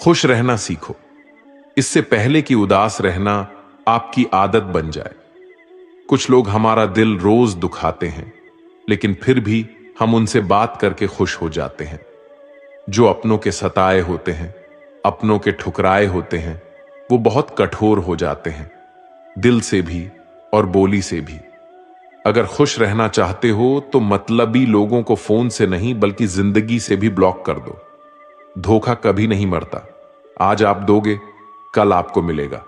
खुश रहना सीखो, इससे पहले कि उदास रहना आपकी आदत बन जाए। कुछ लोग हमारा दिल रोज दुखाते हैं, लेकिन फिर भी हम उनसे बात करके खुश हो जाते हैं। जो अपनों के सताए होते हैं, अपनों के ठुकराए होते हैं, वो बहुत कठोर हो जाते हैं, दिल से भी और बोली से भी। अगर खुश रहना चाहते हो तो मतलबी लोगों को फोन से नहीं बल्कि जिंदगी से भी ब्लॉक कर दो। धोखा कभी नहीं मरता, आज आप दोगे कल आपको मिलेगा।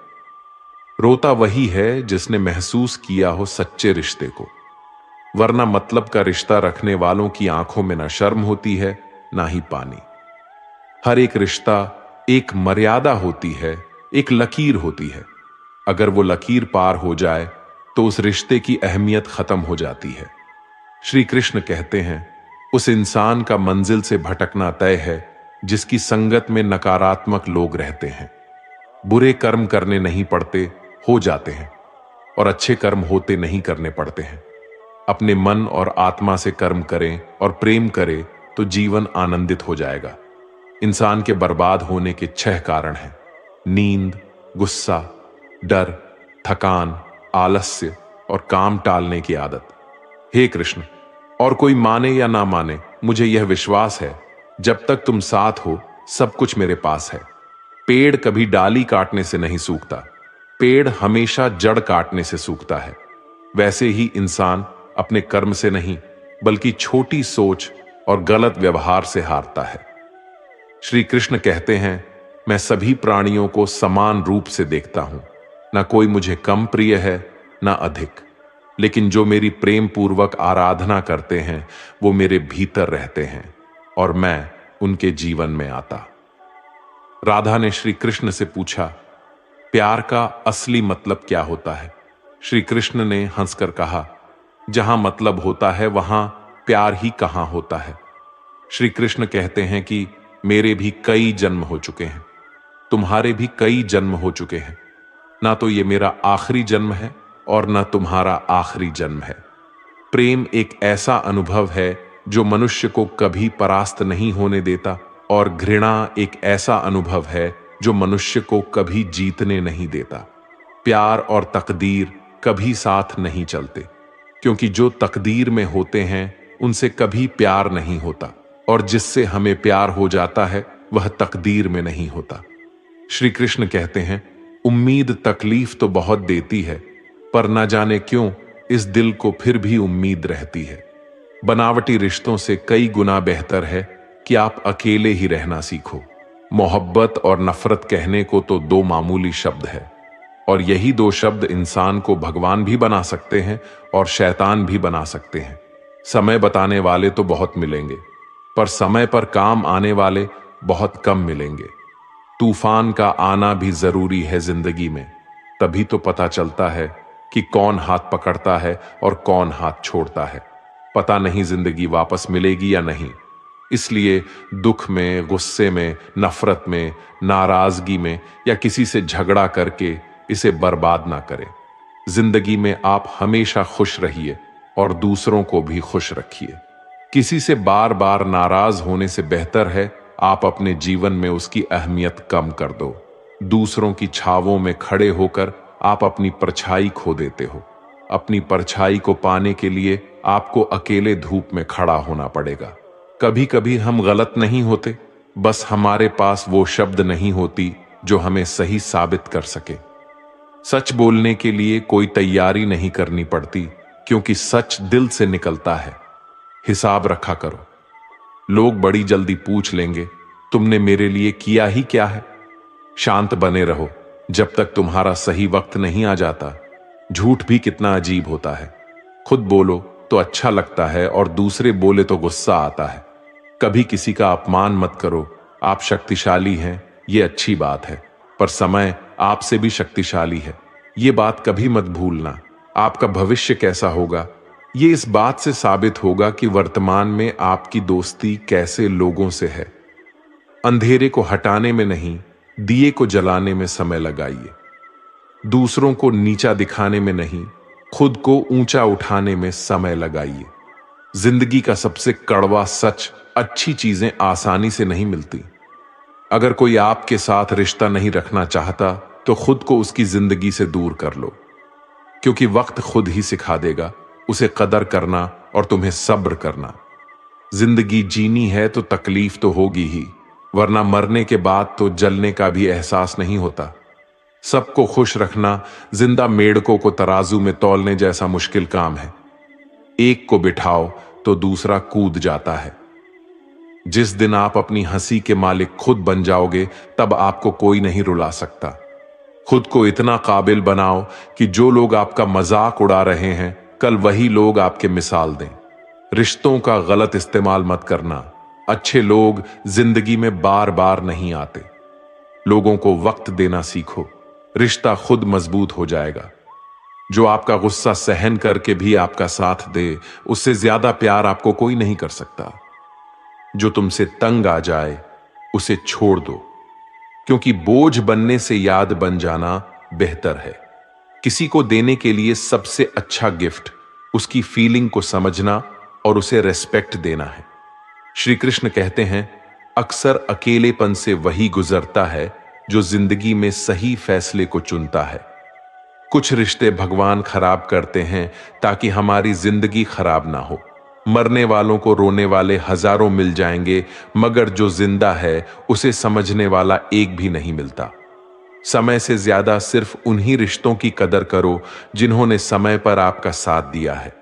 रोता वही है जिसने महसूस किया हो सच्चे रिश्ते को, वरना मतलब का रिश्ता रखने वालों की आंखों में ना शर्म होती है ना ही पानी। हर एक रिश्ता एक मर्यादा होती है, एक लकीर होती है। अगर वो लकीर पार हो जाए तो उस रिश्ते की अहमियत खत्म हो जाती है। श्री कृष्ण कहते हैं, उस इंसान का मंजिल से भटकना तय है जिसकी संगत में नकारात्मक लोग रहते हैं। बुरे कर्म करने नहीं पड़ते, हो जाते हैं, और अच्छे कर्म होते नहीं करने पड़ते हैं। अपने मन और आत्मा से कर्म करें और प्रेम करें तो जीवन आनंदित हो जाएगा। इंसान के बर्बाद होने के 6 कारण हैं: नींद, गुस्सा, डर, थकान, आलस्य और काम टालने की आदत। हे कृष्ण, और कोई माने या ना माने, मुझे यह विश्वास है जब तक तुम साथ हो सब कुछ मेरे पास है। पेड़ कभी डाली काटने से नहीं सूखता, पेड़ हमेशा जड़ काटने से सूखता है। वैसे ही इंसान अपने कर्म से नहीं बल्कि छोटी सोच और गलत व्यवहार से हारता है। श्री कृष्ण कहते हैं, मैं सभी प्राणियों को समान रूप से देखता हूं, ना कोई मुझे कम प्रिय है ना अधिक, लेकिन जो मेरी प्रेम पूर्वक आराधना करते हैं वो मेरे भीतर रहते हैं और मैं उनके जीवन में आता। राधा ने श्री कृष्ण से पूछा, प्यार का असली मतलब क्या होता है? श्री कृष्ण ने हंसकर कहा, जहां मतलब होता है वहां प्यार ही कहां होता है। श्री कृष्ण कहते हैं कि मेरे भी कई जन्म हो चुके हैं, तुम्हारे भी कई जन्म हो चुके हैं, ना तो ये मेरा आखिरी जन्म है और ना तुम्हारा आखिरी जन्म है। प्रेम एक ऐसा अनुभव है जो मनुष्य को कभी परास्त नहीं होने देता, और घृणा एक ऐसा अनुभव है जो मनुष्य को कभी जीतने नहीं देता। प्यार और तकदीर कभी साथ नहीं चलते, क्योंकि जो तकदीर में होते हैं उनसे कभी प्यार नहीं होता, और जिससे हमें प्यार हो जाता है वह तकदीर में नहीं होता। श्री कृष्ण कहते हैं, उम्मीद तकलीफ तो बहुत देती है, पर न जाने क्यों इस दिल को फिर भी उम्मीद रहती है। बनावटी रिश्तों से कई गुना बेहतर है कि आप अकेले ही रहना सीखो। मोहब्बत और नफरत कहने को तो 2 मामूली शब्द है, और यही 2 शब्द इंसान को भगवान भी बना सकते हैं और शैतान भी बना सकते हैं। समय बताने वाले तो बहुत मिलेंगे, पर समय पर काम आने वाले बहुत कम मिलेंगे। तूफान का आना भी जरूरी है जिंदगी में, तभी तो पता चलता है कि कौन हाथ पकड़ता है और कौन हाथ छोड़ता है। पता नहीं जिंदगी वापस मिलेगी या नहीं, इसलिए दुख में, गुस्से में, नफरत में, नाराजगी में या किसी से झगड़ा करके इसे बर्बाद ना करें। जिंदगी में आप हमेशा खुश रहिए और दूसरों को भी खुश रखिए। किसी से बार बार नाराज होने से बेहतर है आप अपने जीवन में उसकी अहमियत कम कर दो। दूसरों की छावों में खड़े होकर आप अपनी परछाई खो देते हो। अपनी परछाई को पाने के लिए आपको अकेले धूप में खड़ा होना पड़ेगा। कभी कभी हम गलत नहीं होते, बस हमारे पास वो शब्द नहीं होती जो हमें सही साबित कर सके। सच बोलने के लिए कोई तैयारी नहीं करनी पड़ती, क्योंकि सच दिल से निकलता है। हिसाब रखा करो, लोग बड़ी जल्दी पूछ लेंगे तुमने मेरे लिए किया ही क्या है। शांत बने रहो जब तक तुम्हारा सही वक्त नहीं आ जाता। झूठ भी कितना अजीब होता है, खुद बोलो तो अच्छा लगता है और दूसरे बोले तो गुस्सा आता है। कभी किसी का अपमान मत करो। आप शक्तिशाली हैं, ये अच्छी बात है, पर समय आपसे भी शक्तिशाली है, ये बात कभी मत भूलना। आपका भविष्य कैसा होगा ये इस बात से साबित होगा कि वर्तमान में आपकी दोस्ती कैसे लोगों से है। अंधेरे को हटाने में नहीं, दिए को जलाने में समय लगाइए। दूसरों को नीचा दिखाने में नहीं, खुद को ऊंचा उठाने में समय लगाइए। जिंदगी का सबसे कड़वा सच, अच्छी चीजें आसानी से नहीं मिलती। अगर कोई आपके साथ रिश्ता नहीं रखना चाहता तो खुद को उसकी जिंदगी से दूर कर लो, क्योंकि वक्त खुद ही सिखा देगा उसे कदर करना और तुम्हें सब्र करना। जिंदगी जीनी है तो तकलीफ तो होगी ही, वरना मरने के बाद तो जलने का भी एहसास नहीं होता। सबको खुश रखना जिंदा मेढकों को तराजू में तौलने जैसा मुश्किल काम है। एक को बिठाओ तो दूसरा कूद जाता है। जिस दिन आप अपनी हंसी के मालिक खुद बन जाओगे, तब आपको कोई नहीं रुला सकता। खुद को इतना काबिल बनाओ कि जो लोग आपका मजाक उड़ा रहे हैं, कल वही लोग आपके मिसाल दें। रिश्तों का गलत इस्तेमाल मत करना। अच्छे लोग जिंदगी में बार बार नहीं आते। लोगों को वक्त देना सीखो, रिश्ता खुद मजबूत हो जाएगा। जो आपका गुस्सा सहन करके भी आपका साथ दे, उससे ज्यादा प्यार आपको कोई नहीं कर सकता। जो तुमसे तंग आ जाए उसे छोड़ दो, क्योंकि बोझ बनने से याद बन जाना बेहतर है। किसी को देने के लिए सबसे अच्छा गिफ्ट उसकी फीलिंग को समझना और उसे रेस्पेक्ट देना है। श्री कृष्ण कहते हैं, अक्सर अकेलेपन से वही गुजरता है जो जिंदगी में सही फैसले को चुनता है। कुछ रिश्ते भगवान खराब करते हैं ताकि हमारी जिंदगी खराब ना हो। मरने वालों को रोने वाले हजारों मिल जाएंगे, मगर जो जिंदा है उसे समझने वाला एक भी नहीं मिलता। समय से ज्यादा सिर्फ उन्हीं रिश्तों की कदर करो जिन्होंने समय पर आपका साथ दिया है।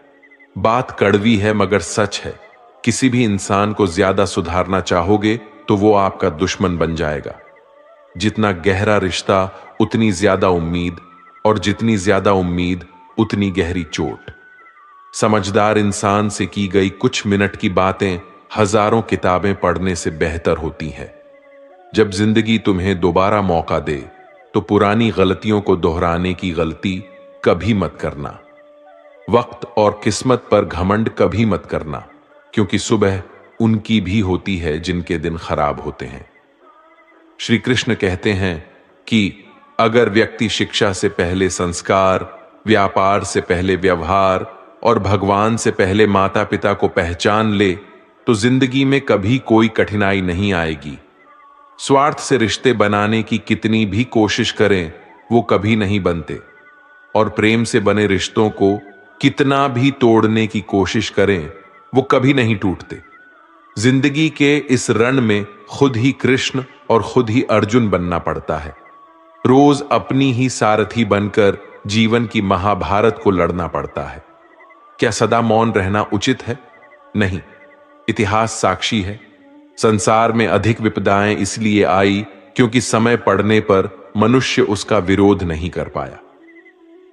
बात कड़वी है मगर सच है। किसी भी इंसान को ज्यादा सुधारना चाहोगे तो वो आपका दुश्मन बन जाएगा। जितना गहरा रिश्ता उतनी ज्यादा उम्मीद, और जितनी ज्यादा उम्मीद उतनी गहरी चोट। समझदार इंसान से की गई कुछ मिनट की बातें हजारों किताबें पढ़ने से बेहतर होती हैं। जब जिंदगी तुम्हें दोबारा मौका दे तो पुरानी गलतियों को दोहराने की गलती कभी मत करना। वक्त और किस्मत पर घमंड कभी मत करना, क्योंकि सुबह उनकी भी होती है जिनके दिन खराब होते हैं। श्री कृष्ण कहते हैं कि अगर व्यक्ति शिक्षा से पहले संस्कार, व्यापार से पहले व्यवहार और भगवान से पहले माता पिता को पहचान ले तो जिंदगी में कभी कोई कठिनाई नहीं आएगी। स्वार्थ से रिश्ते बनाने की कितनी भी कोशिश करें वो कभी नहीं बनते, और प्रेम से बने रिश्तों को कितना भी तोड़ने की कोशिश करें वो कभी नहीं टूटते। जिंदगी के इस रण में खुद ही कृष्ण और खुद ही अर्जुन बनना पड़ता है। रोज अपनी ही सारथी बनकर जीवन की महाभारत को लड़ना पड़ता है। क्या सदा मौन रहना उचित है? नहीं। इतिहास साक्षी है, संसार में अधिक विपदाएं इसलिए आई क्योंकि समय पड़ने पर मनुष्य उसका विरोध नहीं कर पाया।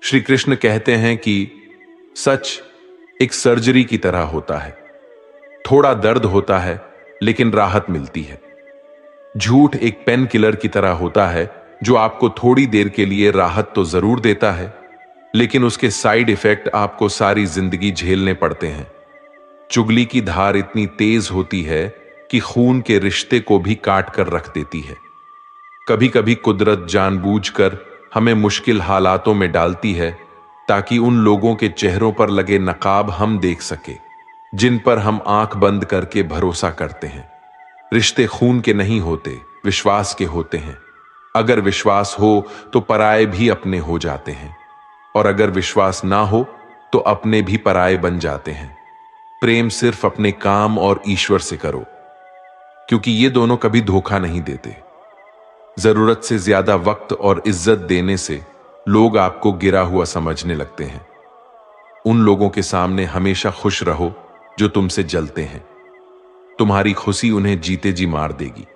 श्री कृष्ण कहते हैं कि सच एक सर्जरी की तरह होता है। थोड़ा दर्द होता है लेकिन राहत मिलती है। झूठ एक पेन किलर की तरह होता है जो आपको थोड़ी देर के लिए राहत तो जरूर देता है, लेकिन उसके साइड इफेक्ट आपको सारी जिंदगी झेलने पड़ते हैं। चुगली की धार इतनी तेज होती है कि खून के रिश्ते को भी काट कर रख देती है। कभी कभी कुदरत जानबूझकर हमें मुश्किल हालातों में डालती है ताकि उन लोगों के चेहरों पर लगे नकाब हम देख सके जिन पर हम आंख बंद करके भरोसा करते हैं। रिश्ते खून के नहीं होते, विश्वास के होते हैं। अगर विश्वास हो तो पराये भी अपने हो जाते हैं, और अगर विश्वास ना हो तो अपने भी पराये बन जाते हैं। प्रेम सिर्फ अपने काम और ईश्वर से करो, क्योंकि ये दोनों कभी धोखा नहीं देते। जरूरत से ज्यादा वक्त और इज्जत देने से लोग आपको गिरा हुआ समझने लगते हैं। उन लोगों के सामने हमेशा खुश रहो जो तुमसे जलते हैं। तुम्हारी खुशी उन्हें जीते जी मार देगी।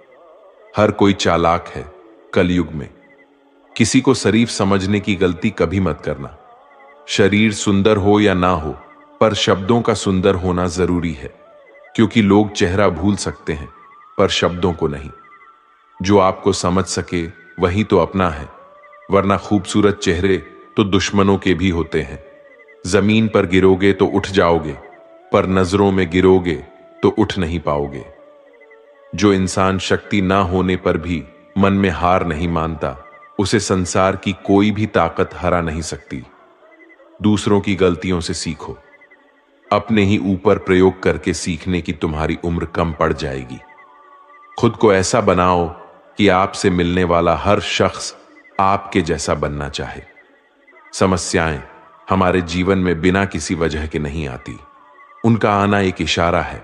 हर कोई चालाक है कलयुग में। किसी को शरीफ समझने की गलती कभी मत करना। शरीर सुंदर हो या ना हो, पर शब्दों का सुंदर होना जरूरी है, क्योंकि लोग चेहरा भूल सकते हैं पर शब्दों को नहीं। जो आपको समझ सके वही तो अपना है, वरना खूबसूरत चेहरे तो दुश्मनों के भी होते हैं। जमीन पर गिरोगे तो उठ जाओगे, पर नजरों में गिरोगे तो उठ नहीं पाओगे। जो इंसान शक्ति ना होने पर भी मन में हार नहीं मानता, उसे संसार की कोई भी ताकत हरा नहीं सकती। दूसरों की गलतियों से सीखो। अपने ही ऊपर प्रयोग करके सीखने की तुम्हारी उम्र कम पड़ जाएगी। खुद को ऐसा बनाओ कि आपसे मिलने वाला हर शख्स आपके जैसा बनना चाहे। समस्याएं हमारे जीवन में बिना किसी वजह के नहीं आती। उनका आना एक इशारा है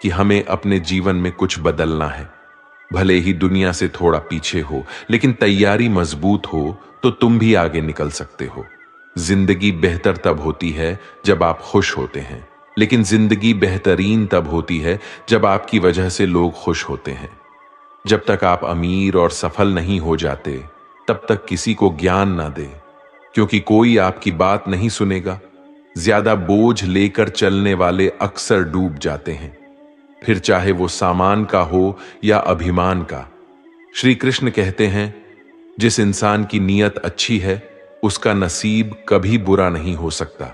कि हमें अपने जीवन में कुछ बदलना है। भले ही दुनिया से थोड़ा पीछे हो, लेकिन तैयारी मजबूत हो तो तुम भी आगे निकल सकते हो। जिंदगी बेहतर तब होती है जब आप खुश होते हैं, लेकिन जिंदगी बेहतरीन तब होती है जब आपकी वजह से लोग खुश होते हैं। जब तक आप अमीर और सफल नहीं हो जाते, तब तक किसी को ज्ञान ना दे, क्योंकि कोई आपकी बात नहीं सुनेगा। ज्यादा बोझ लेकर चलने वाले अक्सर डूब जाते हैं, फिर चाहे वो सामान का हो या अभिमान का। श्री कृष्ण कहते हैं, जिस इंसान की नीयत अच्छी है उसका नसीब कभी बुरा नहीं हो सकता।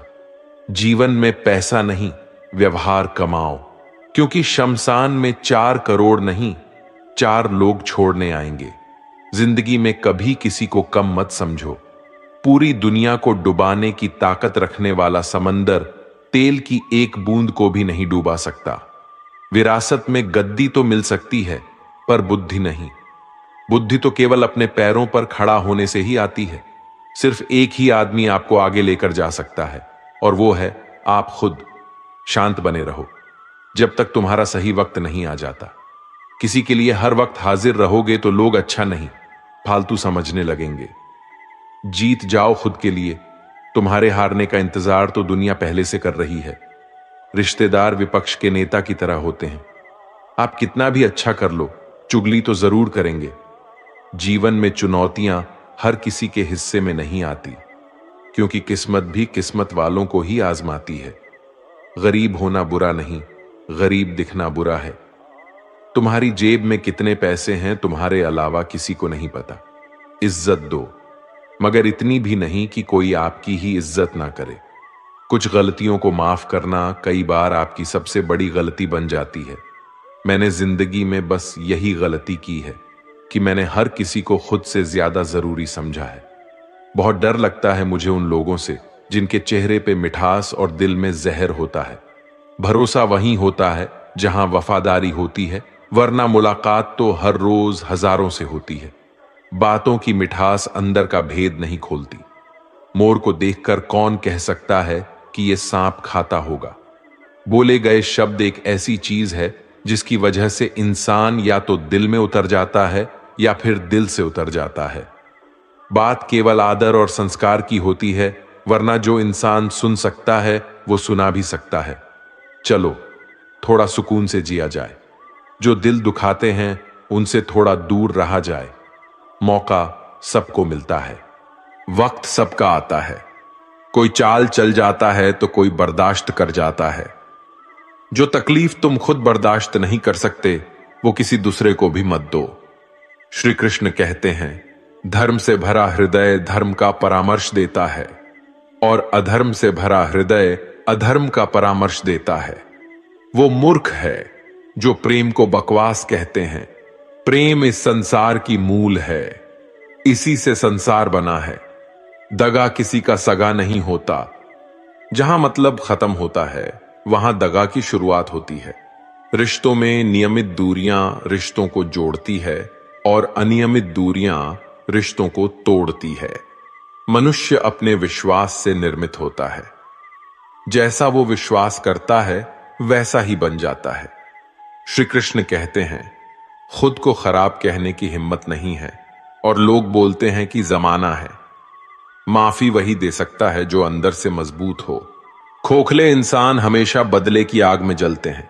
जीवन में पैसा नहीं, व्यवहार कमाओ, क्योंकि शमशान में 4 करोड़ नहीं, 4 लोग छोड़ने आएंगे। जिंदगी में कभी किसी को कम मत समझो। पूरी दुनिया को डुबाने की ताकत रखने वाला समंदर तेल की एक बूंद को भी नहीं डुबा सकता। विरासत में गद्दी तो मिल सकती है, पर बुद्धि नहीं। बुद्धि तो केवल अपने पैरों पर खड़ा होने से ही आती है। सिर्फ एक ही आदमी आपको आगे लेकर जा सकता है, और वो है आप खुद। शांत बने रहो जब तक तुम्हारा सही वक्त नहीं आ जाता। किसी के लिए हर वक्त हाजिर रहोगे तो लोग अच्छा नहीं, फालतू समझने लगेंगे। जीत जाओ खुद के लिए। तुम्हारे हारने का इंतजार तो दुनिया पहले से कर रही है। रिश्तेदार विपक्ष के नेता की तरह होते हैं। आप कितना भी अच्छा कर लो, चुगली तो जरूर करेंगे। जीवन में चुनौतियां हर किसी के हिस्से में नहीं आती, क्योंकि किस्मत भी किस्मत वालों को ही आजमाती है। गरीब होना बुरा नहीं, गरीब दिखना बुरा है। तुम्हारी जेब में कितने पैसे हैं तुम्हारे अलावा किसी को नहीं पता। इज्जत दो, मगर इतनी भी नहीं कि कोई आपकी ही इज्जत ना करे। कुछ गलतियों को माफ करना कई बार आपकी सबसे बड़ी गलती बन जाती है। मैंने जिंदगी में बस यही गलती की है कि मैंने हर किसी को खुद से ज्यादा जरूरी समझा है। बहुत डर लगता है मुझे उन लोगों से जिनके चेहरे पे मिठास और दिल में जहर होता है। भरोसा वहीं होता है जहां वफादारी होती है, वरना मुलाकात तो हर रोज हजारों से होती है। बातों की मिठास अंदर का भेद नहीं खोलती। मोर को देखकर कौन कह सकता है कि यह सांप खाता होगा। बोले गए शब्द एक ऐसी चीज है जिसकी वजह से इंसान या तो दिल में उतर जाता है या फिर दिल से उतर जाता है। बात केवल आदर और संस्कार की होती है, वरना जो इंसान सुन सकता है वो सुना भी सकता है। चलो थोड़ा सुकून से जिया जाए। जो दिल दुखाते हैं उनसे थोड़ा दूर रहा जाए। मौका सबको मिलता है, वक्त सबका आता है। कोई चाल चल जाता है तो कोई बर्दाश्त कर जाता है। जो तकलीफ तुम खुद बर्दाश्त नहीं कर सकते वो किसी दूसरे को भी मत दो। श्री कृष्ण कहते हैं, धर्म से भरा हृदय धर्म का परामर्श देता है, और अधर्म से भरा हृदय अधर्म का परामर्श देता है। वो मूर्ख है जो प्रेम को बकवास कहते हैं। प्रेम इस संसार की मूल है, इसी से संसार बना है। दगा किसी का सगा नहीं होता। जहां मतलब खत्म होता है वहां दगा की शुरुआत होती है। रिश्तों में नियमित दूरियां रिश्तों को जोड़ती है और अनियमित दूरियां रिश्तों को तोड़ती है। मनुष्य अपने विश्वास से निर्मित होता है। जैसा वो विश्वास करता है वैसा ही बन जाता है। श्री कृष्ण कहते हैं, खुद को खराब कहने की हिम्मत नहीं है, और लोग बोलते हैं कि जमाना है। माफी वही दे सकता है जो अंदर से मजबूत हो। खोखले इंसान हमेशा बदले की आग में जलते हैं।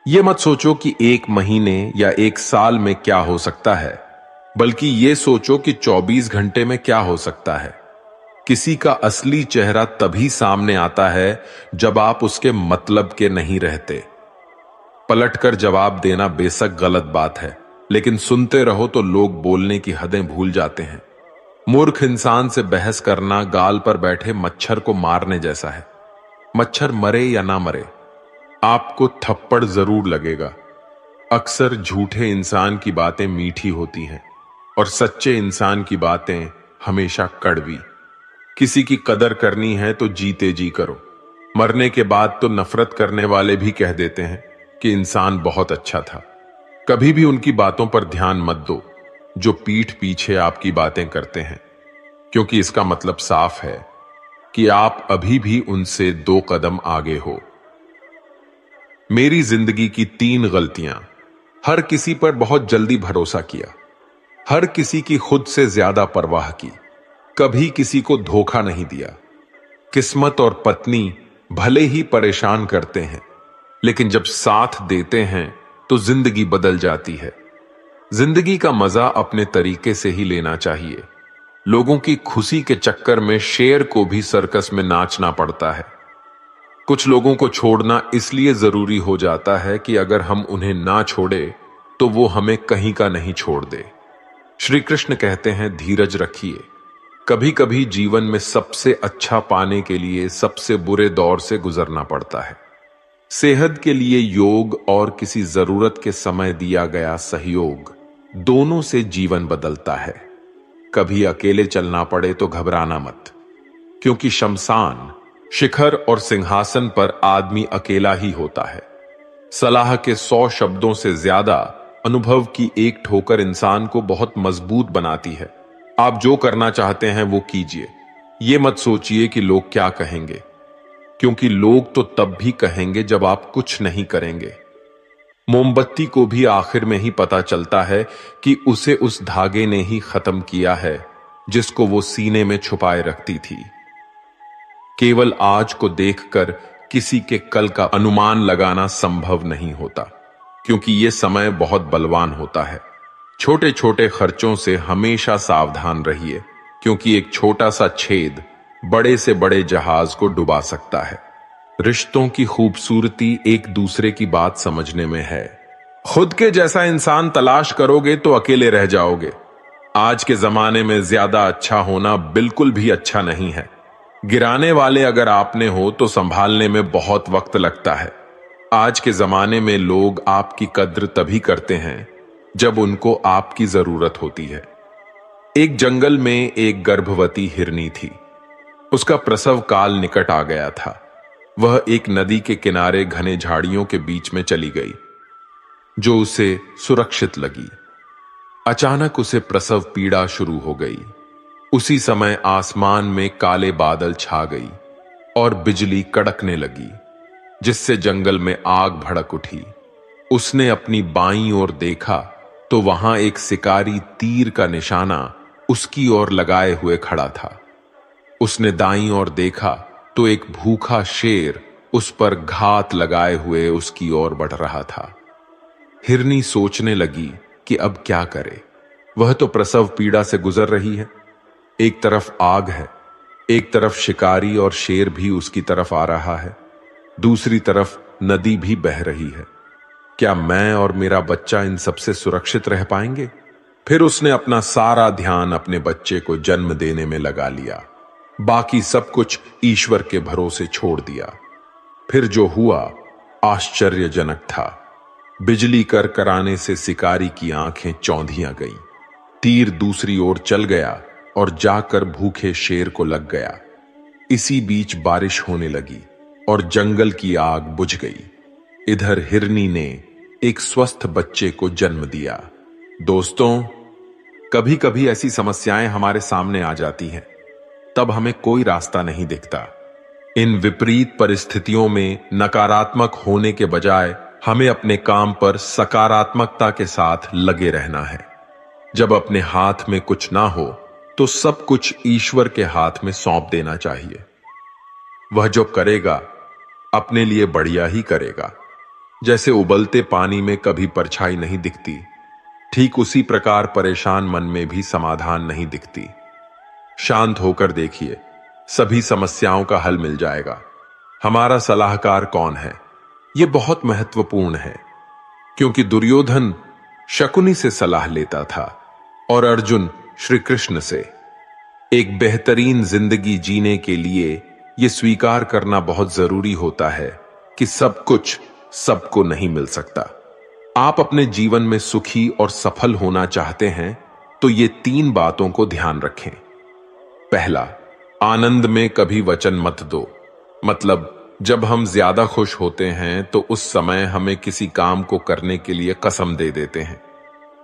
यह मत सोचो कि 1 महीने या 1 साल में क्या हो सकता है, बल्कि यह सोचो कि 24 घंटे में क्या हो सकता है। किसी का असली चेहरा तभी सामने आता है जब आप उसके मतलब के नहीं रहते। पलटकर जवाब देना बेशक गलत बात है, लेकिन सुनते रहो तो लोग बोलने की हदें भूल जाते हैं। मूर्ख इंसान से बहस करना गाल पर बैठे मच्छर को मारने जैसा है। मच्छर मरे या ना मरे, आपको थप्पड़ जरूर लगेगा। अक्सर झूठे इंसान की बातें मीठी होती हैं और सच्चे इंसान की बातें हमेशा कड़वी। किसी की कदर करनी है तो जीते जी करो। मरने के बाद तो नफरत करने वाले भी कह देते हैं कि इंसान बहुत अच्छा था। कभी भी उनकी बातों पर ध्यान मत दो, जो पीठ पीछे आपकी बातें करते हैं, क्योंकि इसका मतलब साफ है कि आप अभी भी उनसे 2 कदम आगे हो। मेरी जिंदगी की 3 गलतियां। हर किसी पर बहुत जल्दी भरोसा किया, हर किसी की खुद से ज्यादा परवाह की, कभी किसी को धोखा नहीं दिया। किस्मत और पत्नी भले ही परेशान करते हैं, लेकिन जब साथ देते हैं तो जिंदगी बदल जाती है। जिंदगी का मजा अपने तरीके से ही लेना चाहिए। लोगों की खुशी के चक्कर में शेर को भी सर्कस में नाचना पड़ता है। कुछ लोगों को छोड़ना इसलिए जरूरी हो जाता है कि अगर हम उन्हें ना छोड़े तो वो हमें कहीं का नहीं छोड़ दे। श्री कृष्ण कहते हैं, धीरज रखिए। कभी कभी जीवन में सबसे अच्छा पाने के लिए सबसे बुरे दौर से गुजरना पड़ता है। सेहत के लिए योग और किसी जरूरत के समय दिया गया सहयोग, दोनों से जीवन बदलता है। कभी अकेले चलना पड़े तो घबराना मत, क्योंकि शमशान, शिखर और सिंहासन पर आदमी अकेला ही होता है। सलाह के 100 शब्दों से ज्यादा अनुभव की एक ठोकर इंसान को बहुत मजबूत बनाती है। आप जो करना चाहते हैं वो कीजिए। ये मत सोचिए कि लोग क्या कहेंगे, क्योंकि लोग तो तब भी कहेंगे जब आप कुछ नहीं करेंगे। मोमबत्ती को भी आखिर में ही पता चलता है कि उसे उस धागे ने ही खत्म किया है जिसको वो सीने में छुपाए रखती थी। केवल आज को देखकर किसी के कल का अनुमान लगाना संभव नहीं होता, क्योंकि यह समय बहुत बलवान होता है। छोटे छोटे खर्चों से हमेशा सावधान रहिए, क्योंकि एक छोटा सा छेद बड़े से बड़े जहाज को डुबा सकता है। रिश्तों की खूबसूरती एक दूसरे की बात समझने में है। खुद के जैसा इंसान तलाश करोगे तो अकेले रह जाओगे। आज के जमाने में ज्यादा अच्छा होना बिल्कुल भी अच्छा नहीं है। गिराने वाले अगर आपने हो तो संभालने में बहुत वक्त लगता है। आज के जमाने में लोग आपकी कद्र तभी करते हैं जब उनको आपकी जरूरत होती है। एक जंगल में एक गर्भवती हिरनी थी। उसका प्रसव काल निकट आ गया था। वह एक नदी के किनारे घने झाड़ियों के बीच में चली गई, जो उसे सुरक्षित लगी। अचानक उसे प्रसव पीड़ा शुरू हो गई। उसी समय आसमान में काले बादल छा गई और बिजली कड़कने लगी, जिससे जंगल में आग भड़क उठी। उसने अपनी बाईं ओर देखा तो वहां एक शिकारी तीर का निशाना उसकी ओर लगाए हुए खड़ा था। उसने दाईं ओर देखा तो एक भूखा शेर उस पर घात लगाए हुए उसकी ओर बढ़ रहा था। हिरनी सोचने लगी कि अब क्या करे। वह तो प्रसव पीड़ा से गुजर रही है, एक तरफ आग है, एक तरफ शिकारी और शेर भी उसकी तरफ आ रहा है, दूसरी तरफ नदी भी बह रही है। क्या मैं और मेरा बच्चा इन सबसे सुरक्षित रह पाएंगे? फिर उसने अपना सारा ध्यान अपने बच्चे को जन्म देने में लगा लिया। बाकी सब कुछ ईश्वर के भरोसे छोड़ दिया। फिर जो हुआ आश्चर्यजनक था। बिजली करकराने से शिकारी की आंखें चौंधियां गईं। तीर दूसरी ओर चल गया और जाकर भूखे शेर को लग गया। इसी बीच बारिश होने लगी और जंगल की आग बुझ गई। इधर हिरनी ने एक स्वस्थ बच्चे को जन्म दिया। दोस्तों, कभी कभी ऐसी समस्याएं हमारे सामने आ जाती हैं, तब हमें कोई रास्ता नहीं दिखता। इन विपरीत परिस्थितियों में नकारात्मक होने के बजाय हमें अपने काम पर सकारात्मकता के साथ लगे रहना है। जब अपने हाथ में कुछ ना हो तो सब कुछ ईश्वर के हाथ में सौंप देना चाहिए। वह जो करेगा अपने लिए बढ़िया ही करेगा। जैसे उबलते पानी में कभी परछाई नहीं दिखती, ठीक उसी प्रकार परेशान मन में भी समाधान नहीं दिखती। शांत होकर देखिए, सभी समस्याओं का हल मिल जाएगा। हमारा सलाहकार कौन है? यह बहुत महत्वपूर्ण है, क्योंकि दुर्योधन शकुनी से सलाह लेता था और अर्जुन श्री कृष्ण से। एक बेहतरीन जिंदगी जीने के लिए यह स्वीकार करना बहुत जरूरी होता है कि सब कुछ सबको नहीं मिल सकता। आप अपने जीवन में सुखी और सफल होना चाहते हैं तो ये 3 बातों को ध्यान रखें। पहला, आनंद में कभी वचन मत दो। मतलब जब हम ज्यादा खुश होते हैं तो उस समय हमें किसी काम को करने के लिए कसम दे देते हैं।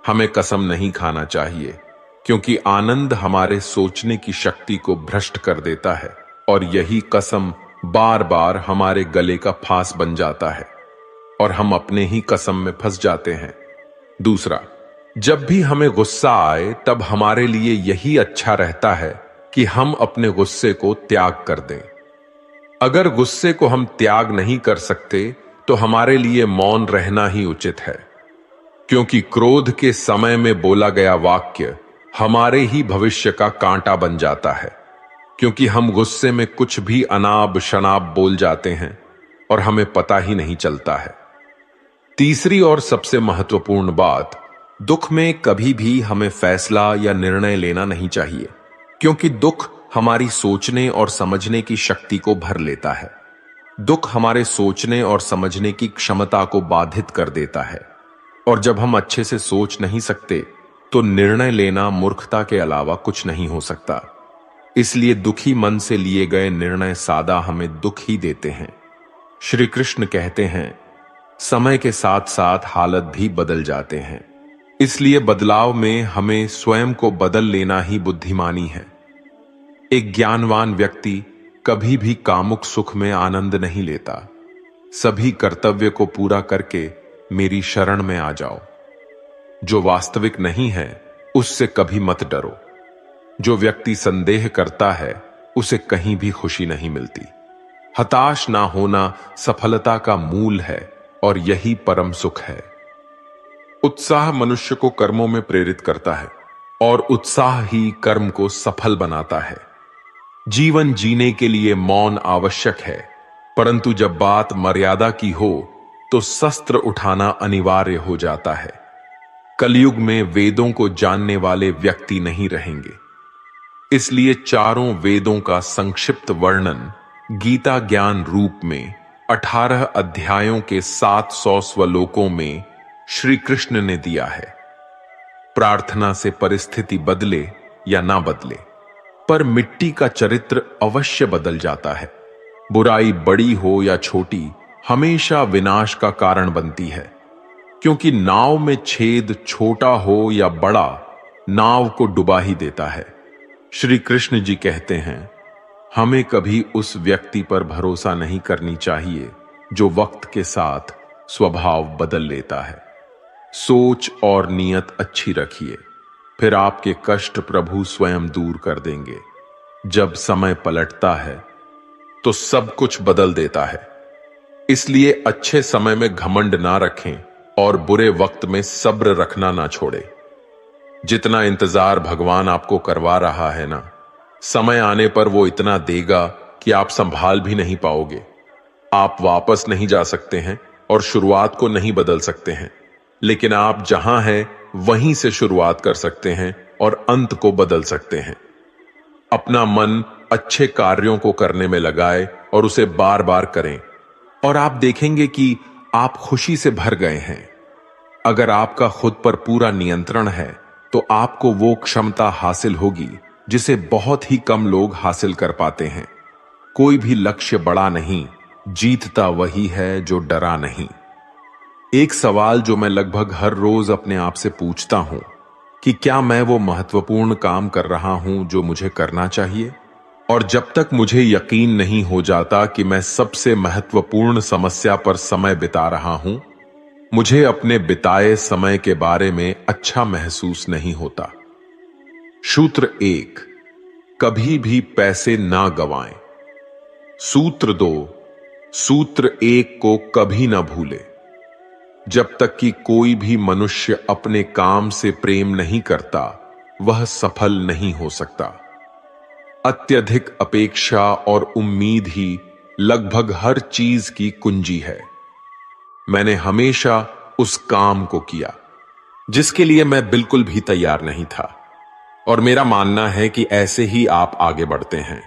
हमें कसम नहीं खाना चाहिए, क्योंकि आनंद हमारे सोचने की शक्ति को भ्रष्ट कर देता है और यही कसम बार बार हमारे गले का फांस बन जाता है और हम अपने ही कसम में फंस जाते हैं। दूसरा, जब भी हमें गुस्सा आए तब हमारे लिए यही अच्छा रहता है कि हम अपने गुस्से को त्याग कर दें। अगर गुस्से को हम त्याग नहीं कर सकते तो हमारे लिए मौन रहना ही उचित है, क्योंकि क्रोध के समय में बोला गया वाक्य हमारे ही भविष्य का कांटा बन जाता है, क्योंकि हम गुस्से में कुछ भी अनाप शनाप बोल जाते हैं और हमें पता ही नहीं चलता है। तीसरी और सबसे महत्वपूर्ण बात, दुख में कभी भी हमें फैसला या निर्णय लेना नहीं चाहिए, क्योंकि दुख हमारी सोचने और समझने की शक्ति को भर लेता है। दुख हमारे सोचने और समझने की क्षमता को बाधित कर देता है, और जब हम अच्छे से सोच नहीं सकते तो निर्णय लेना मूर्खता के अलावा कुछ नहीं हो सकता। इसलिए दुखी मन से लिए गए निर्णय सादा हमें दुख ही देते हैं। श्री कृष्ण कहते हैं, समय के साथ साथ हालत भी बदल जाते हैं, इसलिए बदलाव में हमें स्वयं को बदल लेना ही बुद्धिमानी है। एक ज्ञानवान व्यक्ति कभी भी कामुक सुख में आनंद नहीं लेता। सभी कर्तव्य को पूरा करके मेरी शरण में आ जाओ। जो वास्तविक नहीं है उससे कभी मत डरो। जो व्यक्ति संदेह करता है उसे कहीं भी खुशी नहीं मिलती। हताश ना होना सफलता का मूल है और यही परम सुख है। उत्साह मनुष्य को कर्मों में प्रेरित करता है और उत्साह ही कर्म को सफल बनाता है। जीवन जीने के लिए मौन आवश्यक है, परंतु जब बात मर्यादा की हो तो शस्त्र उठाना अनिवार्य हो जाता है। कलयुग में वेदों को जानने वाले व्यक्ति नहीं रहेंगे, इसलिए चारों वेदों का संक्षिप्त वर्णन गीता ज्ञान रूप में 18 अध्यायों के 700 श्लोकों में श्री कृष्ण ने दिया है। प्रार्थना से परिस्थिति बदले या ना बदले, पर मिट्टी का चरित्र अवश्य बदल जाता है। बुराई बड़ी हो या छोटी हमेशा विनाश का कारण बनती है, क्योंकि नाव में छेद छोटा हो या बड़ा नाव को डुबा ही देता है। श्री कृष्ण जी कहते हैं, हमें कभी उस व्यक्ति पर भरोसा नहीं करनी चाहिए जो वक्त के साथ स्वभाव बदल लेता है। सोच और नियत अच्छी रखिए, फिर आपके कष्ट प्रभु स्वयं दूर कर देंगे। जब समय पलटता है तो सब कुछ बदल देता है। इसलिए अच्छे समय में घमंड ना रखें और बुरे वक्त में सब्र रखना ना छोड़े। जितना इंतजार भगवान आपको करवा रहा है ना, समय आने पर वो इतना देगा कि आप संभाल भी नहीं पाओगे। आप वापस नहीं जा सकते हैं और शुरुआत को नहीं बदल सकते हैं, लेकिन आप जहां हैं वहीं से शुरुआत कर सकते हैं और अंत को बदल सकते हैं। अपना मन अच्छे कार्यों को करने में लगाए और उसे बार बार करें, और आप देखेंगे कि आप खुशी से भर गए हैं। अगर आपका खुद पर पूरा नियंत्रण है तो आपको वो क्षमता हासिल होगी जिसे बहुत ही कम लोग हासिल कर पाते हैं। कोई भी लक्ष्य बड़ा नहीं, जीतता वही है जो डरा नहीं। एक सवाल जो मैं लगभग हर रोज अपने आप से पूछता हूं कि क्या मैं वो महत्वपूर्ण काम कर रहा हूं जो मुझे करना चाहिए? और जब तक मुझे यकीन नहीं हो जाता कि मैं सबसे महत्वपूर्ण समस्या पर समय बिता रहा हूं, मुझे अपने बिताए समय के बारे में अच्छा महसूस नहीं होता। सूत्र 1, कभी भी पैसे ना गवाएं। सूत्र 2, सूत्र 1 को कभी ना भूले। जब तक कि कोई भी मनुष्य अपने काम से प्रेम नहीं करता, वह सफल नहीं हो सकता। अत्यधिक अपेक्षा और उम्मीद ही लगभग हर चीज की कुंजी है। मैंने हमेशा उस काम को किया जिसके लिए मैं बिल्कुल भी तैयार नहीं था, और मेरा मानना है कि ऐसे ही आप आगे बढ़ते हैं।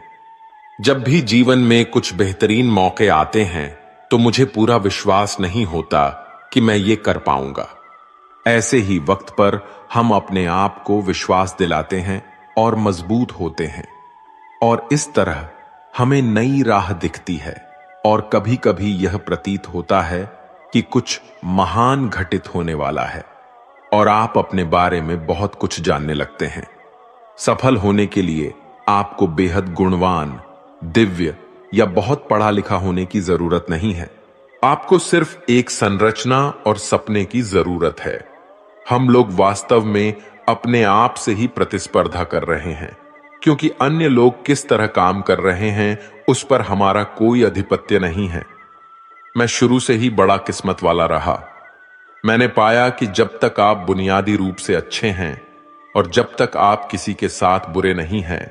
जब भी जीवन में कुछ बेहतरीन मौके आते हैं तो मुझे पूरा विश्वास नहीं होता कि मैं ये कर पाऊंगा। ऐसे ही वक्त पर हम अपने आप को विश्वास दिलाते हैं और मजबूत होते हैं, और इस तरह हमें नई राह दिखती है और कभी कभी यह प्रतीत होता है कि कुछ महान घटित होने वाला है। और आप अपने बारे में बहुत कुछ जानने लगते हैं। सफल होने के लिए आपको बेहद गुणवान, दिव्य या बहुत पढ़ा लिखा होने की जरूरत नहीं है। आपको सिर्फ एक संरचना और सपने की जरूरत है। हम लोग वास्तव में अपने आप से ही प्रतिस्पर्धा कर रहे हैं, क्योंकि अन्य लोग किस तरह काम कर रहे हैं उस पर हमारा कोई अधिपत्य नहीं है। मैं शुरू से ही बड़ा किस्मत वाला रहा। मैंने पाया कि जब तक आप बुनियादी रूप से अच्छे हैं और जब तक आप किसी के साथ बुरे नहीं हैं,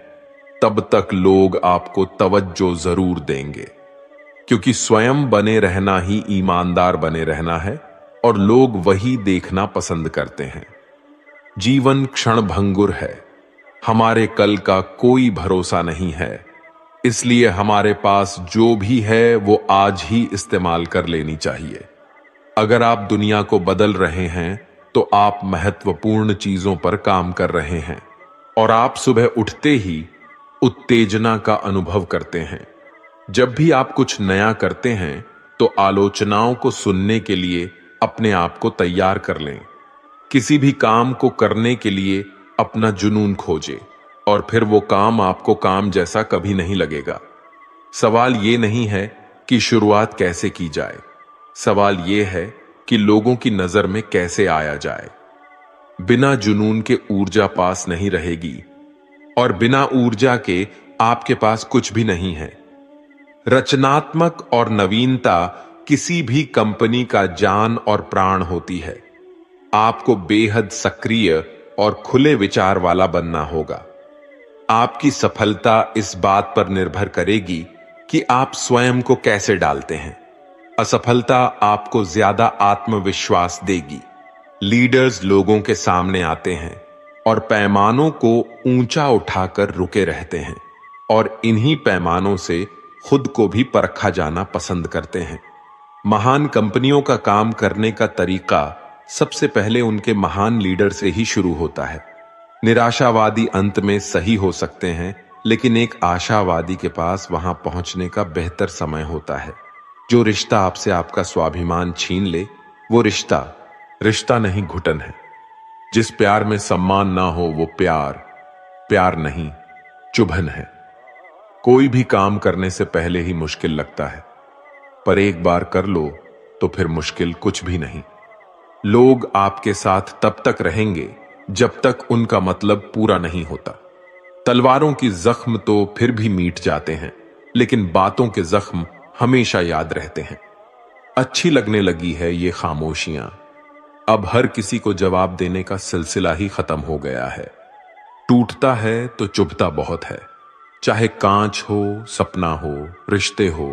तब तक लोग आपको तवज्जो जरूर देंगे, क्योंकि स्वयं बने रहना ही ईमानदार बने रहना है और लोग वही देखना पसंद करते हैं। जीवन क्षणभंगुर है, हमारे कल का कोई भरोसा नहीं है, इसलिए हमारे पास जो भी है वो आज ही इस्तेमाल कर लेनी चाहिए। अगर आप दुनिया को बदल रहे हैं तो आप महत्वपूर्ण चीजों पर काम कर रहे हैं और आप सुबह उठते ही उत्तेजना का अनुभव करते हैं। जब भी आप कुछ नया करते हैं तो आलोचनाओं को सुनने के लिए अपने आप को तैयार कर लें। किसी भी काम को करने के लिए अपना जुनून खोजें और फिर वो काम आपको काम जैसा कभी नहीं लगेगा। सवाल ये नहीं है कि शुरुआत कैसे की जाए, सवाल ये है कि लोगों की नजर में कैसे आया जाए। बिना जुनून के ऊर्जा पास नहीं रहेगी और बिना ऊर्जा के आपके पास कुछ भी नहीं है। रचनात्मक और नवीनता किसी भी कंपनी का जान और प्राण होती है। आपको बेहद सक्रिय और खुले विचार वाला बनना होगा। आपकी सफलता इस बात पर निर्भर करेगी कि आप स्वयं को कैसे डालते हैं। असफलता आपको ज्यादा आत्मविश्वास देगी। लीडर्स लोगों के सामने आते हैं और पैमानों को ऊंचा उठाकर रुके रहते हैं और इन्हीं पैमानों से खुद को भी परखा जाना पसंद करते हैं। महान कंपनियों का काम करने का तरीका सबसे पहले उनके महान लीडर से ही शुरू होता है। निराशावादी अंत में सही हो सकते हैं, लेकिन एक आशावादी के पास वहां पहुंचने का बेहतर समय होता है। जो रिश्ता आपसे आपका स्वाभिमान छीन ले, वो रिश्ता नहीं, घुटन है। जिस प्यार में सम्मान ना हो वो प्यार नहीं, चुभन है। कोई भी काम करने से पहले ही मुश्किल लगता है, पर एक बार कर लो तो फिर मुश्किल कुछ भी नहीं। लोग आपके साथ तब तक रहेंगे जब तक उनका मतलब पूरा नहीं होता। तलवारों की जख्म तो फिर भी मीट जाते हैं, लेकिन बातों के जख्म हमेशा याद रहते हैं। अच्छी लगने लगी है ये खामोशियां। अब हर किसी को जवाब देने का सिलसिला ही खत्म हो गया है। टूटता है तो चुभता बहुत है, चाहे कांच हो, सपना हो, रिश्ते हो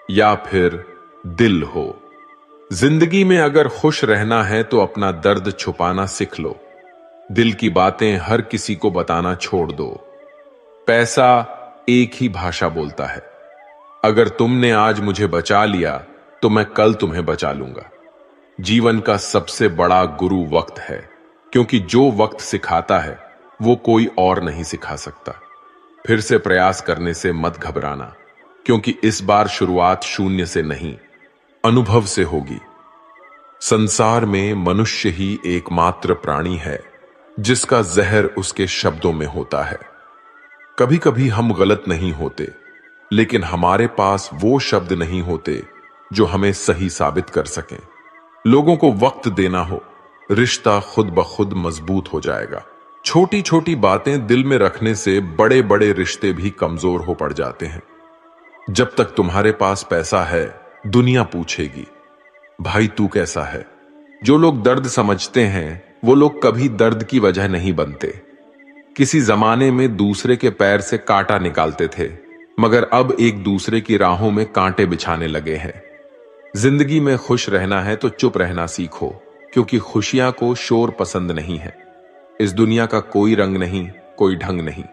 या फिर दिल हो। जिंदगी में अगर खुश रहना है तो अपना दर्द छुपाना सीख लो। दिल की बातें हर किसी को बताना छोड़ दो। पैसा एक ही भाषा बोलता है। अगर तुमने आज मुझे बचा लिया तो मैं कल तुम्हें बचा लूंगा। जीवन का सबसे बड़ा गुरु वक्त है, क्योंकि जो वक्त सिखाता है वो कोई और नहीं सिखा सकता। फिर से प्रयास करने से मत घबराना, क्योंकि इस बार शुरुआत शून्य से नहीं, अनुभव से होगी। संसार में मनुष्य ही एकमात्र प्राणी है जिसका जहर उसके शब्दों में होता है। कभी कभी हम गलत नहीं होते, लेकिन हमारे पास वो शब्द नहीं होते जो हमें सही साबित कर सकें। लोगों को वक्त देना हो, रिश्ता खुद ब खुद मजबूत हो जाएगा। छोटी छोटी बातें दिल में रखने से बड़े बड़े रिश्ते भी कमजोर हो पड़ जाते हैं। जब तक तुम्हारे पास पैसा है, दुनिया पूछेगी, भाई तू कैसा है। जो लोग दर्द समझते हैं वो लोग कभी दर्द की वजह नहीं बनते। किसी जमाने में दूसरे के पैर से कांटा निकालते थे, मगर अब एक दूसरे की राहों में कांटे बिछाने लगे हैं। जिंदगी में खुश रहना है तो चुप रहना सीखो, क्योंकि खुशियां को शोर पसंद नहीं है। इस दुनिया का कोई रंग नहीं, कोई ढंग नहीं।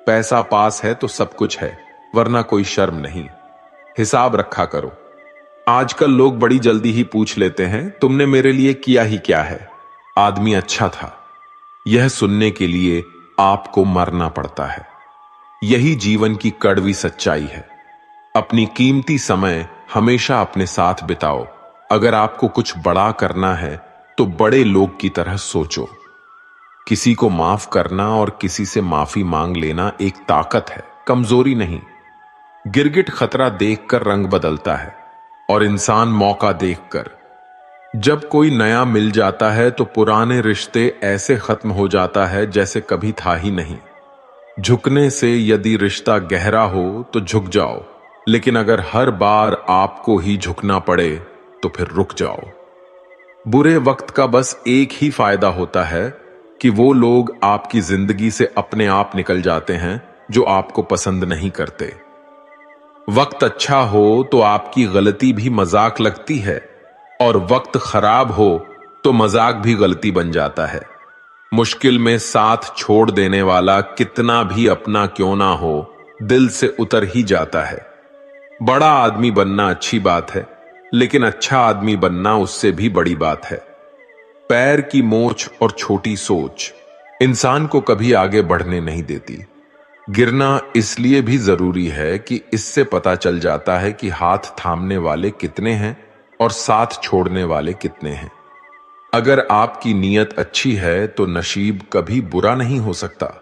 पैसा पास है तो सब कुछ है, वरना कोई शर्म नहीं। हिसाब रखा करो। आजकल लोग बड़ी जल्दी ही पूछ लेते हैं, तुमने मेरे लिए किया ही क्या है। आदमी अच्छा था, यह सुनने के लिए आपको मरना पड़ता है। यही जीवन की कड़वी सच्चाई है। अपनी कीमती समय हमेशा अपने साथ बिताओ। अगर आपको कुछ बड़ा करना है तो बड़े लोग की तरह सोचो। किसी को माफ करना और किसी से माफी मांग लेना एक ताकत है, कमजोरी नहीं। गिरगिट खतरा देखकर रंग बदलता है और इंसान मौका देखकर। जब कोई नया मिल जाता है तो पुराने रिश्ते ऐसे खत्म हो जाता है जैसे कभी था ही नहीं। झुकने से यदि रिश्ता गहरा हो तो झुक जाओ, लेकिन अगर हर बार आपको ही झुकना पड़े तो फिर रुक जाओ। बुरे वक्त का बस एक ही फायदा होता है कि वो लोग आपकी जिंदगी से अपने आप निकल जाते हैं जो आपको पसंद नहीं करते। वक्त अच्छा हो तो आपकी गलती भी मजाक लगती है, और वक्त खराब हो तो मजाक भी गलती बन जाता है। मुश्किल में साथ छोड़ देने वाला कितना भी अपना क्यों ना हो, दिल से उतर ही जाता है। बड़ा आदमी बनना अच्छी बात है, लेकिन अच्छा आदमी बनना उससे भी बड़ी बात है। पैर की मोच और छोटी सोच इंसान को कभी आगे बढ़ने नहीं देती। गिरना इसलिए भी जरूरी है कि इससे पता चल जाता है कि हाथ थामने वाले कितने हैं और साथ छोड़ने वाले कितने हैं। अगर आपकी नीयत अच्छी है तो नसीब कभी बुरा नहीं हो सकता।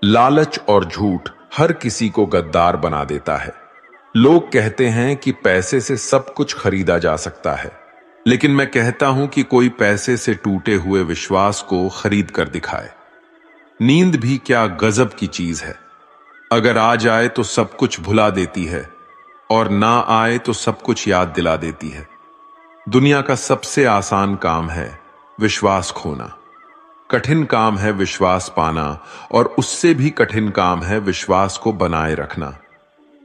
लालच और झूठ हर किसी को गद्दार बना देता है। लोग कहते हैं कि पैसे से सब कुछ खरीदा जा सकता है, लेकिन मैं कहता हूं कि कोई पैसे से टूटे हुए विश्वास को खरीद कर दिखाए। नींद भी क्या गजब की चीज है। अगर आ जाए तो सब कुछ भुला देती है, और ना आए तो सब कुछ याद दिला देती है। दुनिया का सबसे आसान काम है विश्वास खोना, कठिन काम है विश्वास पाना, और उससे भी कठिन काम है विश्वास को बनाए रखना।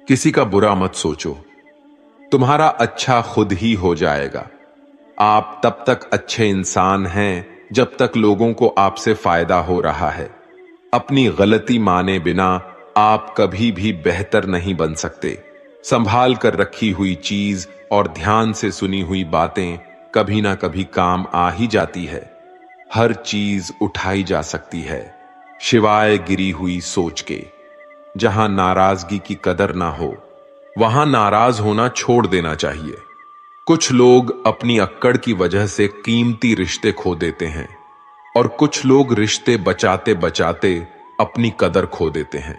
किसी का बुरा मत सोचो, तुम्हारा अच्छा खुद ही हो जाएगा। आप तब तक अच्छे इंसान हैं जब तक लोगों को आपसे फायदा हो रहा है। अपनी गलती माने बिना आप कभी भी बेहतर नहीं बन सकते। संभाल कर रखी हुई चीज और ध्यान से सुनी हुई बातें कभी ना कभी काम आ ही जाती है। हर चीज उठाई जा सकती है शिवाय गिरी हुई सोच के। जहां नाराजगी की कदर ना हो वहां नाराज होना छोड़ देना चाहिए। कुछ लोग अपनी अक्कड़ की वजह से कीमती रिश्ते खो देते हैं, और कुछ लोग रिश्ते बचाते बचाते अपनी कदर खो देते हैं।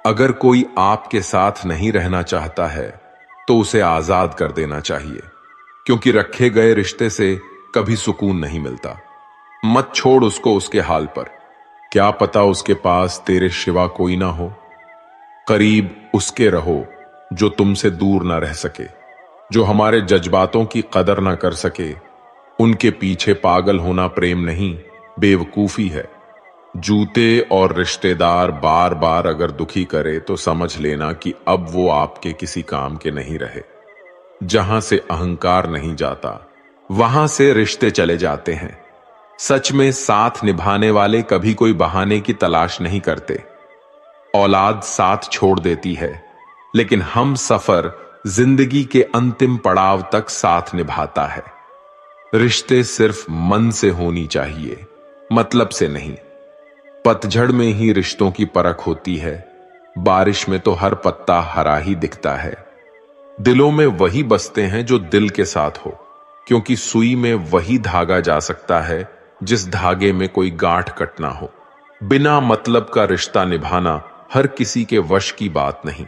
अगर कोई आपके साथ नहीं रहना चाहता है तो उसे आजाद कर देना चाहिए, क्योंकि रखे गए रिश्ते से कभी सुकून नहीं मिलता। मत छोड़ उसको उसके हाल पर। क्या पता उसके पास तेरे सिवा कोई ना हो। करीब उसके रहो जो तुमसे दूर ना रह सके, जो हमारे जज्बातों की कदर ना कर सके। उनके पीछे पागल होना प्रेम नहीं, बेवकूफी है। जूते और रिश्तेदार बार बार अगर दुखी करे तो समझ लेना कि अब वो आपके किसी काम के नहीं रहे। जहां से अहंकार नहीं जाता वहां से रिश्ते चले जाते हैं। सच में साथ निभाने वाले कभी कोई बहाने की तलाश नहीं करते। औलाद साथ छोड़ देती है, लेकिन हम सफर जिंदगी के अंतिम पड़ाव तक साथ निभाता है। रिश्ते सिर्फ मन से होनी चाहिए, मतलब से नहीं। पतझड़ में ही रिश्तों की परख होती है, बारिश में तो हर पत्ता हरा ही दिखता है। दिलों में वही बसते हैं जो दिल के साथ हो, क्योंकि सुई में वही धागा जा सकता है जिस धागे में कोई गांठ कटना हो। बिना मतलब का रिश्ता निभाना हर किसी के वश की बात नहीं।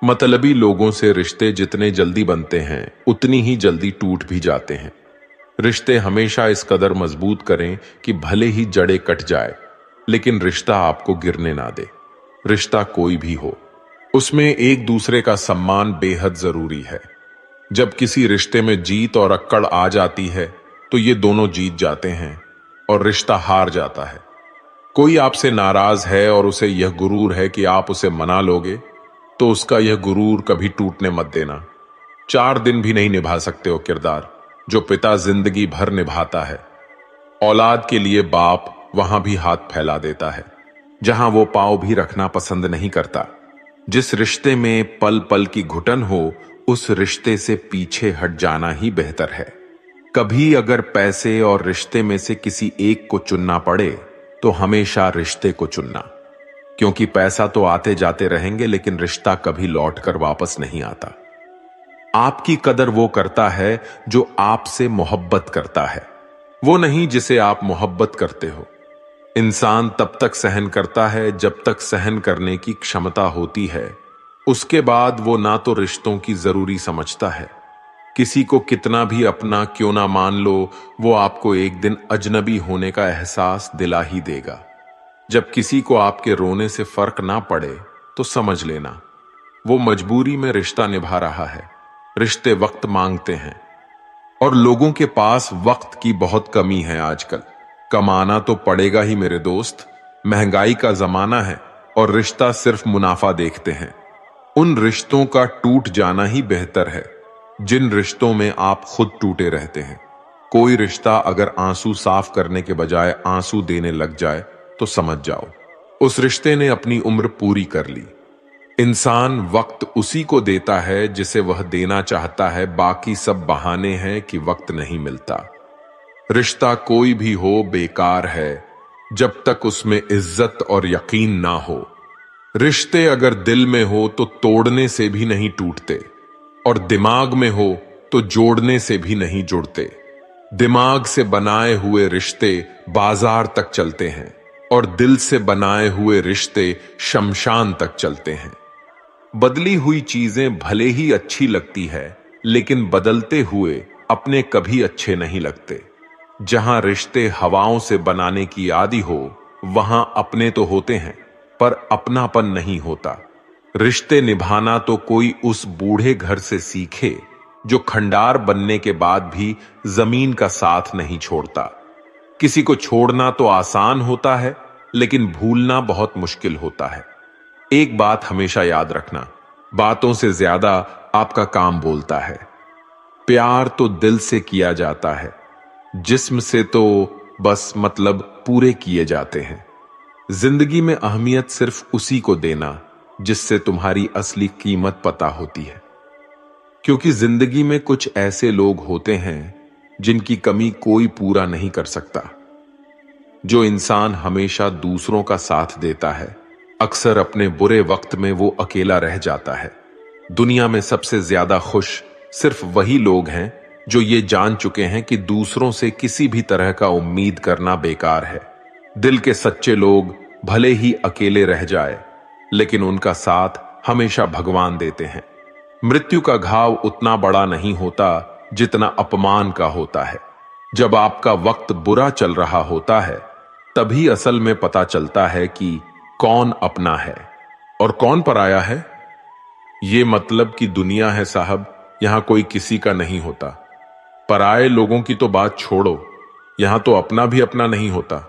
मतलबी लोगों से रिश्ते जितने जल्दी बनते हैं उतनी ही जल्दी टूट भी जाते हैं। रिश्ते हमेशा इस कदर मजबूत करें कि भले ही जड़ें कट जाए, लेकिन रिश्ता आपको गिरने ना दे। रिश्ता कोई भी हो, उसमें एक दूसरे का सम्मान बेहद जरूरी है। जब किसी रिश्ते में जीत और अक्कड़ आ जाती है तो ये दोनों जीत जाते हैं और रिश्ता हार जाता है। कोई आपसे नाराज है और उसे यह गुरूर है कि आप उसे मना लोगे, तो उसका यह गुरूर कभी टूटने मत देना। 4 दिन भी नहीं निभा सकते हो किरदार जो पिता जिंदगी भर निभाता है। औलाद के लिए बाप वहां भी हाथ फैला देता है जहां वो पांव भी रखना पसंद नहीं करता। जिस रिश्ते में पल पल की घुटन हो उस रिश्ते से पीछे हट जाना ही बेहतर है। कभी अगर पैसे और रिश्ते में से किसी एक को चुनना पड़े तो हमेशा रिश्ते को चुनना, क्योंकि पैसा तो आते जाते रहेंगे लेकिन रिश्ता कभी लौट कर वापस नहीं आता। आपकी कदर वो करता है जो आपसे मोहब्बत करता है, वो नहीं जिसे आप मोहब्बत करते हो। इंसान तब तक सहन करता है जब तक सहन करने की क्षमता होती है। उसके बाद वो ना तो रिश्तों की जरूरी समझता है। किसी को कितना भी अपना क्यों ना मान लो, वो आपको एक दिन अजनबी होने का एहसास दिला ही देगा। जब किसी को आपके रोने से फर्क ना पड़े तो समझ लेना वो मजबूरी में रिश्ता निभा रहा है। रिश्ते वक्त मांगते हैं और लोगों के पास वक्त की बहुत कमी है आजकल। कमाना तो पड़ेगा ही मेरे दोस्त, महंगाई का जमाना है और रिश्ता सिर्फ मुनाफा देखते हैं। उन रिश्तों का टूट जाना ही बेहतर है जिन रिश्तों में आप खुद टूटे रहते हैं। कोई रिश्ता अगर आंसू साफ करने के बजाय आंसू देने लग जाए तो समझ जाओ उस रिश्ते ने अपनी उम्र पूरी कर ली। इंसान वक्त उसी को देता है जिसे वह देना चाहता है, बाकी सब बहाने हैं कि वक्त नहीं मिलता। रिश्ता कोई भी हो बेकार है जब तक उसमें इज्जत और यकीन ना हो। रिश्ते अगर दिल में हो तो तोड़ने से भी नहीं टूटते और दिमाग में हो तो जोड़ने से भी नहीं जुड़ते। दिमाग से बनाए हुए रिश्ते बाजार तक चलते हैं और दिल से बनाए हुए रिश्ते शमशान तक चलते हैं। बदली हुई चीजें भले ही अच्छी लगती है लेकिन बदलते हुए अपने कभी अच्छे नहीं लगते। जहां रिश्ते हवाओं से बनाने की आदि हो वहां अपने तो होते हैं पर अपनापन नहीं होता। रिश्ते निभाना तो कोई उस बूढ़े घर से सीखे जो खंडार बनने के बाद भी जमीन का साथ नहीं छोड़ता। किसी को छोड़ना तो आसान होता है लेकिन भूलना बहुत मुश्किल होता है। एक बात हमेशा याद रखना, बातों से ज्यादा आपका काम बोलता है। प्यार तो दिल से किया जाता है, जिस्म से तो बस मतलब पूरे किए जाते हैं। जिंदगी में अहमियत सिर्फ उसी को देना जिससे तुम्हारी असली कीमत पता होती है, क्योंकि जिंदगी में कुछ ऐसे लोग होते हैं जिनकी कमी कोई पूरा नहीं कर सकता। जो इंसान हमेशा दूसरों का साथ देता है अक्सर अपने बुरे वक्त में वो अकेला रह जाता है। दुनिया में सबसे ज्यादा खुश सिर्फ वही लोग हैं जो ये जान चुके हैं कि दूसरों से किसी भी तरह का उम्मीद करना बेकार है। दिल के सच्चे लोग भले ही अकेले रह जाए लेकिन उनका साथ हमेशा भगवान देते हैं। मृत्यु का घाव उतना बड़ा नहीं होता जितना अपमान का होता है। जब आपका वक्त बुरा चल रहा होता है तभी असल में पता चलता है कि कौन अपना है और कौन पराया है। ये मतलब कि दुनिया है साहब, यहां कोई किसी का नहीं होता। पराये लोगों की तो बात छोड़ो, यहां तो अपना भी अपना नहीं होता।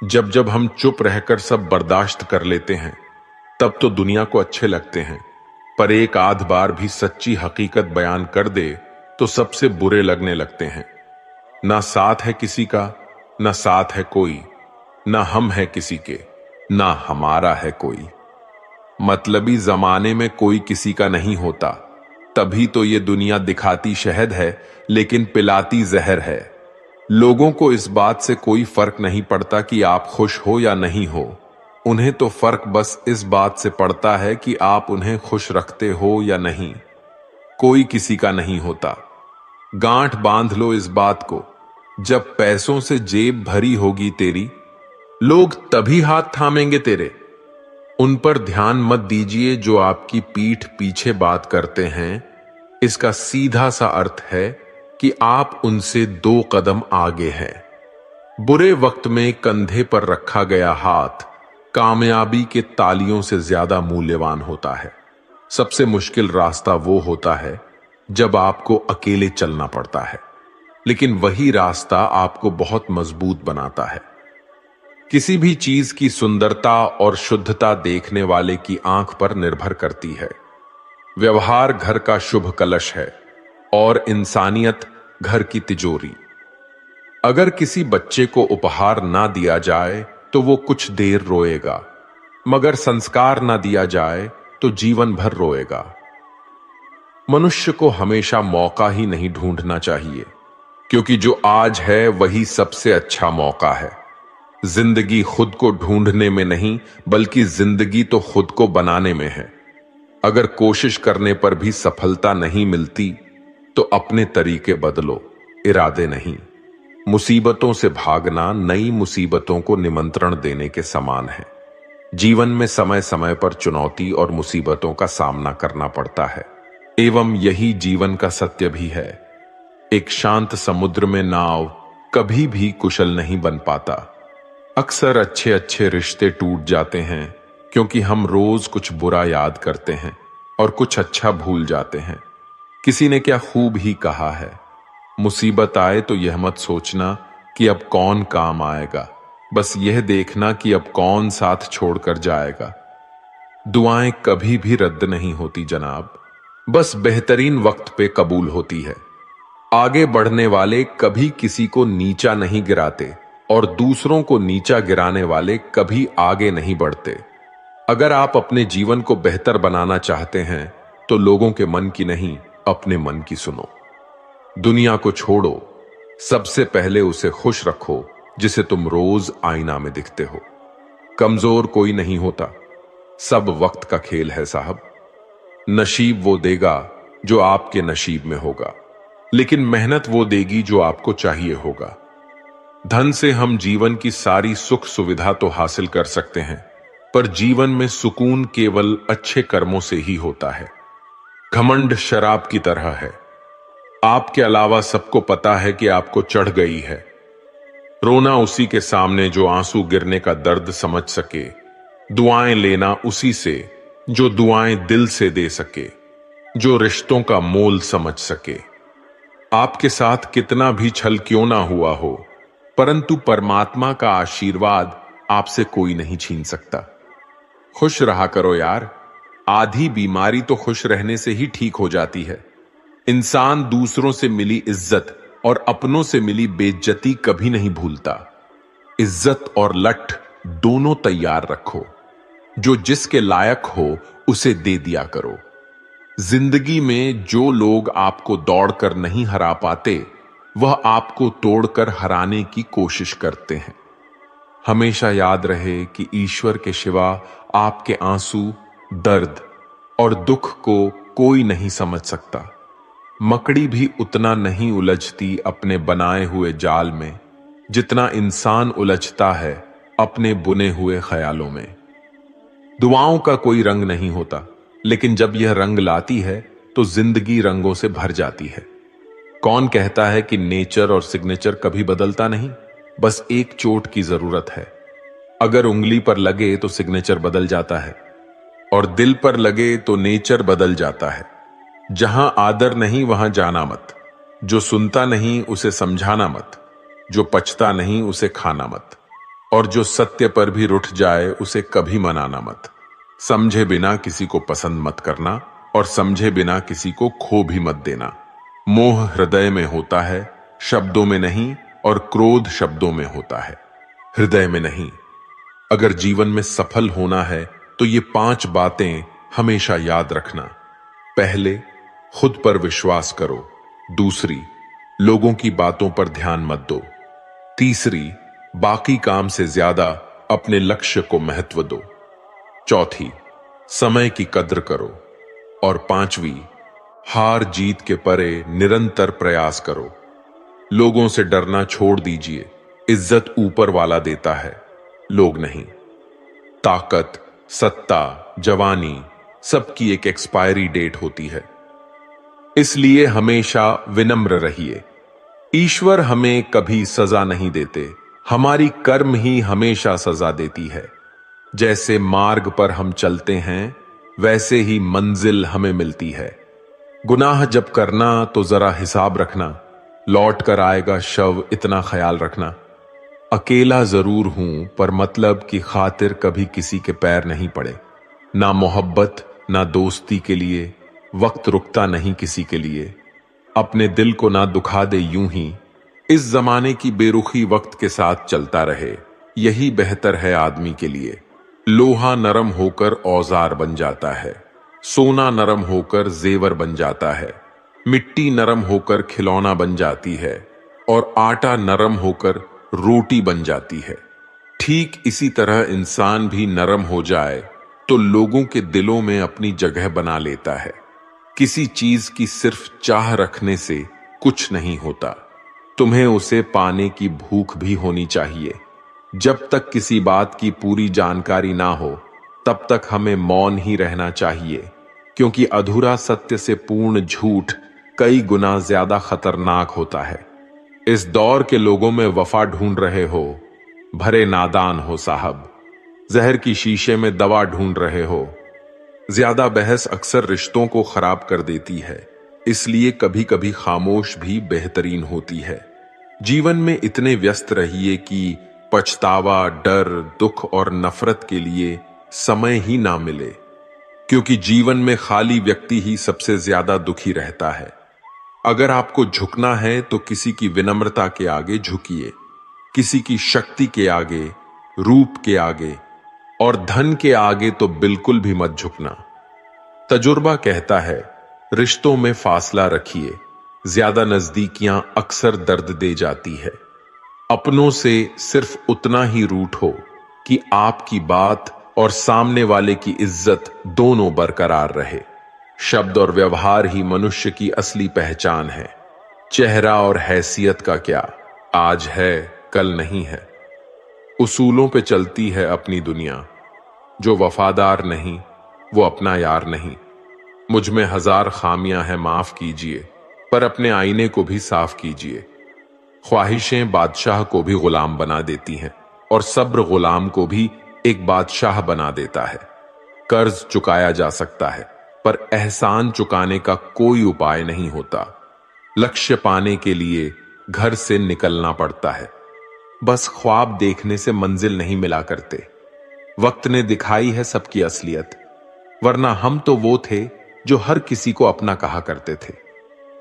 जब जब हम चुप रहकर सब बर्दाश्त कर लेते हैं तब तो दुनिया को अच्छे लगते हैं, पर एक आध बार भी सच्ची हकीकत बयान कर दे तो सबसे बुरे लगने लगते हैं। ना साथ है किसी का, ना साथ है कोई, ना हम है किसी के, ना हमारा है कोई। मतलबी जमाने में कोई किसी का नहीं होता, तभी तो ये दुनिया दिखाती शहद है लेकिन पिलाती जहर है। लोगों को इस बात से कोई फर्क नहीं पड़ता कि आप खुश हो या नहीं हो, उन्हें तो फर्क बस इस बात से पड़ता है कि आप उन्हें खुश रखते हो या नहीं। कोई किसी का नहीं होता। गांठ बांध लो इस बात को, जब पैसों से जेब भरी होगी तेरी, लोग तभी हाथ थामेंगे तेरे। उन पर ध्यान मत दीजिए जो आपकी पीठ पीछे बात करते हैं। इसका सीधा सा अर्थ है कि आप उनसे 2 कदम आगे हैं। बुरे वक्त में कंधे पर रखा गया हाथ कामयाबी के तालियों से ज्यादा मूल्यवान होता है। सबसे मुश्किल रास्ता वो होता है जब आपको अकेले चलना पड़ता है, लेकिन वही रास्ता आपको बहुत मजबूत बनाता है। किसी भी चीज की सुंदरता और शुद्धता देखने वाले की आंख पर निर्भर करती है। व्यवहार घर का शुभ कलश है और इंसानियत घर की तिजोरी। अगर किसी बच्चे को उपहार ना दिया जाए तो वो कुछ देर रोएगा, मगर संस्कार ना दिया जाए तो जीवन भर रोएगा। मनुष्य को हमेशा मौका ही नहीं ढूंढना चाहिए, क्योंकि जो आज है वही सबसे अच्छा मौका है। जिंदगी खुद को ढूंढने में नहीं बल्कि जिंदगी तो खुद को बनाने में है। अगर कोशिश करने पर भी सफलता नहीं मिलती तो अपने तरीके बदलो, इरादे नहीं। मुसीबतों से भागना नई मुसीबतों को निमंत्रण देने के समान है। जीवन में समय समय पर चुनौती और मुसीबतों का सामना करना पड़ता है, एवं यही जीवन का सत्य भी है। एक शांत समुद्र में नाव कभी भी कुशल नहीं बन पाता। अक्सर अच्छे अच्छे रिश्ते टूट जाते हैं क्योंकि हम रोज कुछ बुरा याद करते हैं और कुछ अच्छा भूल जाते हैं। किसी ने क्या खूब ही कहा है, मुसीबत आए तो यह मत सोचना कि अब कौन काम आएगा, बस यह देखना कि अब कौन साथ छोड़कर जाएगा। दुआएं कभी भी रद्द नहीं होती जनाब, बस बेहतरीन वक्त पे कबूल होती है। आगे बढ़ने वाले कभी किसी को नीचा नहीं गिराते और दूसरों को नीचा गिराने वाले कभी आगे नहीं बढ़ते। अगर आप अपने जीवन को बेहतर बनाना चाहते हैं तो लोगों के मन की नहीं, अपने मन की सुनो। दुनिया को छोड़ो, सबसे पहले उसे खुश रखो जिसे तुम रोज आईना में दिखते हो। कमजोर कोई नहीं होता, सब वक्त का खेल है साहब। नसीब वो देगा जो आपके नसीब में होगा, लेकिन मेहनत वो देगी जो आपको चाहिए होगा। धन से हम जीवन की सारी सुख सुविधा तो हासिल कर सकते हैं, पर जीवन में सुकून केवल अच्छे कर्मों से ही होता है। घमंड शराब की तरह है, आपके अलावा सबको पता है कि आपको चढ़ गई है। रोना उसी के सामने जो आंसू गिरने का दर्द समझ सके, दुआएं लेना उसी से जो दुआएं दिल से दे सके, जो रिश्तों का मोल समझ सके। आपके साथ कितना भी छल क्यों ना हुआ हो, परंतु परमात्मा का आशीर्वाद आपसे कोई नहीं छीन सकता। खुश रहा करो यार, आधी बीमारी तो खुश रहने से ही ठीक हो जाती है। इंसान दूसरों से मिली इज्जत और अपनों से मिली बेइज्जती कभी नहीं भूलता। इज्जत और लठ दोनों तैयार रखो, जो जिसके लायक हो उसे दे दिया करो। जिंदगी में जो लोग आपको दौड़कर नहीं हरा पाते, वह आपको तोड़कर हराने की कोशिश करते हैं। हमेशा याद रहे कि ईश्वर के सिवा आपके आंसू, दर्द और दुख को कोई नहीं समझ सकता। मकड़ी भी उतना नहीं उलझती अपने बनाए हुए जाल में जितना इंसान उलझता है अपने बुने हुए ख्यालों में। दुआओं का कोई रंग नहीं होता, लेकिन जब यह रंग लाती है तो जिंदगी रंगों से भर जाती है। कौन कहता है कि नेचर और सिग्नेचर कभी बदलता नहीं, बस एक चोट की जरूरत है। अगर उंगली पर लगे तो सिग्नेचर बदल जाता है और दिल पर लगे तो नेचर बदल जाता है। जहां आदर नहीं वहां जाना मत, जो सुनता नहीं उसे समझाना मत, जो पचता नहीं उसे खाना मत, और जो सत्य पर भी रुठ जाए उसे कभी मनाना मत। समझे बिना किसी को पसंद मत करना और समझे बिना किसी को खो भी मत देना। मोह हृदय में होता है, शब्दों में नहीं, और क्रोध शब्दों में होता है, हृदय में नहीं। अगर जीवन में सफल होना है तो ये 5 बातें हमेशा याद रखना। पहले, खुद पर विश्वास करो। दूसरी, लोगों की बातों पर ध्यान मत दो। तीसरी, बाकी काम से ज्यादा अपने लक्ष्य को महत्व दो। चौथी, समय की कद्र करो। और 5वीं, हार जीत के परे निरंतर प्रयास करो। लोगों से डरना छोड़ दीजिए, इज्जत ऊपर वाला देता है, लोग नहीं। ताकत, सत्ता, जवानी सबकी एक एक्सपायरी डेट होती है, इसलिए हमेशा विनम्र रहिए। ईश्वर हमें कभी सजा नहीं देते, हमारी कर्म ही हमेशा सजा देती है। जैसे मार्ग पर हम चलते हैं वैसे ही मंजिल हमें मिलती है। गुनाह जब करना तो जरा हिसाब रखना, लौट कर आएगा शव, इतना ख्याल रखना। अकेला जरूर हूं पर मतलब की खातिर कभी किसी के पैर नहीं पड़े। ना मोहब्बत ना दोस्ती के लिए वक्त रुकता नहीं किसी के लिए। अपने दिल को ना दुखा दे यूं ही, इस जमाने की बेरुखी वक्त के साथ चलता रहे, यही बेहतर है आदमी के लिए। लोहा नरम होकर औजार बन जाता है, सोना नरम होकर जेवर बन जाता है, मिट्टी नरम होकर खिलौना बन जाती है, और आटा नरम होकर रोटी बन जाती है। ठीक इसी तरह इंसान भी नरम हो जाए तो लोगों के दिलों में अपनी जगह बना लेता है। किसी चीज की सिर्फ चाह रखने से कुछ नहीं होता, तुम्हें उसे पाने की भूख भी होनी चाहिए। जब तक किसी बात की पूरी जानकारी ना हो तब तक हमें मौन ही रहना चाहिए, क्योंकि अधूरा सत्य से पूर्ण झूठ कई गुना ज्यादा खतरनाक होता है। इस दौर के लोगों में वफा ढूंढ रहे हो, भरे नादान हो साहब। जहर की शीशे में दवा ढूंढ रहे हो। ज्यादा बहस अक्सर रिश्तों को खराब कर देती है, इसलिए कभी कभी खामोश भी बेहतरीन होती है। जीवन में इतने व्यस्त रहिए कि पछतावा, डर, दुख और नफरत के लिए समय ही ना मिले, क्योंकि जीवन में खाली व्यक्ति ही सबसे ज्यादा दुखी रहता है। अगर आपको झुकना है तो किसी की विनम्रता के आगे झुकिए, किसी की शक्ति के आगे, रूप के आगे और धन के आगे तो बिल्कुल भी मत झुकना। तजुर्बा कहता है, रिश्तों में फासला रखिए, ज्यादा नजदीकियां अक्सर दर्द दे जाती है। अपनों से सिर्फ उतना ही रूठो कि आपकी बात और सामने वाले की इज्जत दोनों बरकरार रहे। शब्द और व्यवहार ही मनुष्य की असली पहचान है। चेहरा और हैसियत का क्या, आज है कल नहीं है। उसूलों पे चलती है अपनी दुनिया, जो वफादार नहीं वो अपना यार नहीं। मुझ में हजार खामियां हैं, माफ कीजिए, पर अपने आईने को भी साफ कीजिए। ख्वाहिशें बादशाह को भी गुलाम बना देती हैं और सब्र गुलाम को भी एक बादशाह बना देता है। कर्ज चुकाया जा सकता है, पर एहसान चुकाने का कोई उपाय नहीं होता। लक्ष्य पाने के लिए घर से निकलना पड़ता है। बस ख्वाब देखने से मंजिल नहीं मिला करते। वक्त ने दिखाई है सबकी असलियत, वरना हम तो वो थे जो हर किसी को अपना कहा करते थे।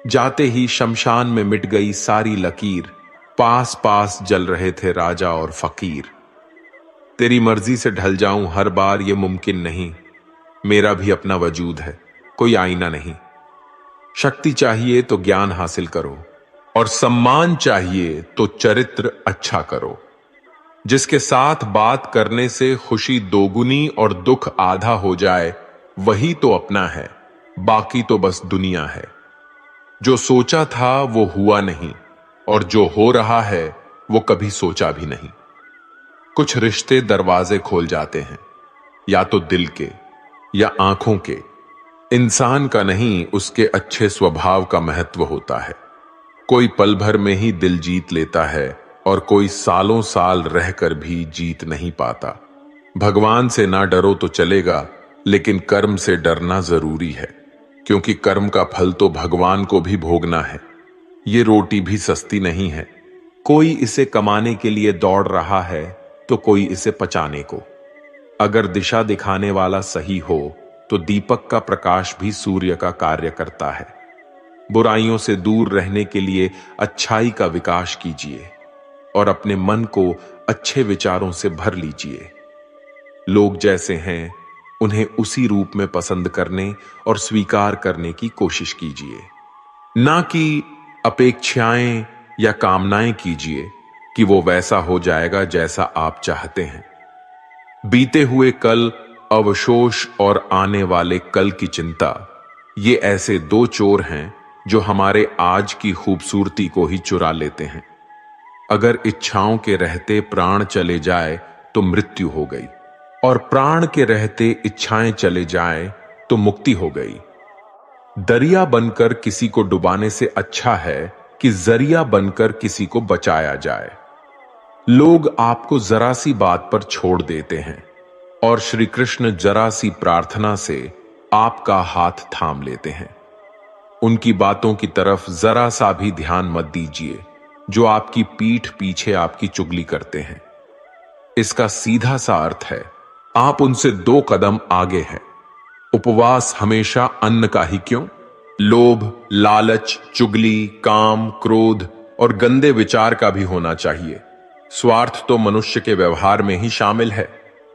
जाते ही शमशान में मिट गई सारी लकीर, पास पास जल रहे थे राजा और फकीर। तेरी मर्जी से ढल जाऊं हर बार ये मुमकिन नहीं, मेरा भी अपना वजूद है, कोई आईना नहीं। शक्ति चाहिए तो ज्ञान हासिल करो, और सम्मान चाहिए तो चरित्र अच्छा करो। जिसके साथ बात करने से खुशी दोगुनी और दुख आधा हो जाए, वही तो अपना है, बाकी तो बस दुनिया है। जो सोचा था वो हुआ नहीं, और जो हो रहा है वो कभी सोचा भी नहीं। कुछ रिश्ते दरवाजे खोल जाते हैं, या तो दिल के या आंखों के। इंसान का नहीं, उसके अच्छे स्वभाव का महत्व होता है। कोई पल भर में ही दिल जीत लेता है और कोई सालों साल रहकर भी जीत नहीं पाता। भगवान से ना डरो तो चलेगा, लेकिन कर्म से डरना जरूरी है, क्योंकि कर्म का फल तो भगवान को भी भोगना है। ये रोटी भी सस्ती नहीं है। कोई इसे कमाने के लिए दौड़ रहा है तो कोई इसे पचाने को। अगर दिशा दिखाने वाला सही हो तो दीपक का प्रकाश भी सूर्य का कार्य करता है। बुराइयों से दूर रहने के लिए अच्छाई का विकास कीजिए और अपने मन को अच्छे विचारों से भर लीजिए। लोग जैसे हैं उन्हें उसी रूप में पसंद करने और स्वीकार करने की कोशिश कीजिए, ना कि अपेक्षाएं या कामनाएं कीजिए कि वो वैसा हो जाएगा जैसा आप चाहते हैं। बीते हुए कल, अवशोष और आने वाले कल की चिंता, ये ऐसे दो चोर हैं जो हमारे आज की खूबसूरती को ही चुरा लेते हैं। अगर इच्छाओं के रहते प्राण चले जाए तो मृत्यु हो गई, और प्राण के रहते इच्छाएं चले जाए तो मुक्ति हो गई। दरिया बनकर किसी को डुबाने से अच्छा है कि जरिया बनकर किसी को बचाया जाए। लोग आपको जरा सी बात पर छोड़ देते हैं और श्री कृष्ण जरा सी प्रार्थना से आपका हाथ थाम लेते हैं। उनकी बातों की तरफ जरा सा भी ध्यान मत दीजिए जो आपकी पीठ पीछे आपकी चुगली करते हैं। इसका सीधा सा अर्थ है, आप उनसे 2 कदम आगे हैं। उपवास हमेशा अन्न का ही क्यों? लोभ, लालच, चुगली, काम, क्रोध और गंदे विचार का भी होना चाहिए। स्वार्थ तो मनुष्य के व्यवहार में ही शामिल है।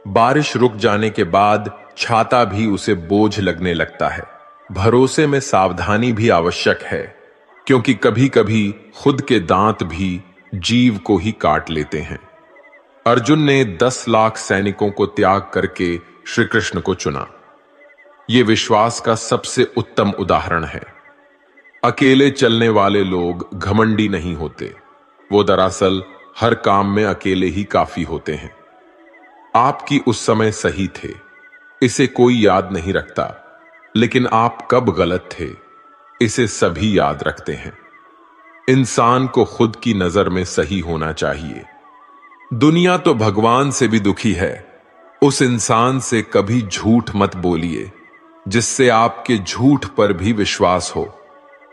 बारिश रुक जाने के बाद छाता भी उसे बोझ लगने लगता है। भरोसे में सावधानी भी आवश्यक है, क्योंकि कभी कभी खुद के दांत भी जीव को ही काट लेते हैं। अर्जुन ने 10 लाख सैनिकों को त्याग करके श्री कृष्ण को चुना। यह विश्वास का सबसे उत्तम उदाहरण है। अकेले चलने वाले लोग घमंडी नहीं होते, वो दरअसल हर काम में अकेले ही काफी होते हैं। आपकी उस समय सही थे, इसे कोई याद नहीं रखता, लेकिन आप कब गलत थे इसे सभी याद रखते हैं। इंसान को खुद की नजर में सही होना चाहिए। दुनिया तो भगवान से भी दुखी है। उस इंसान से कभी झूठ मत बोलिए जिससे आपके झूठ पर भी विश्वास हो।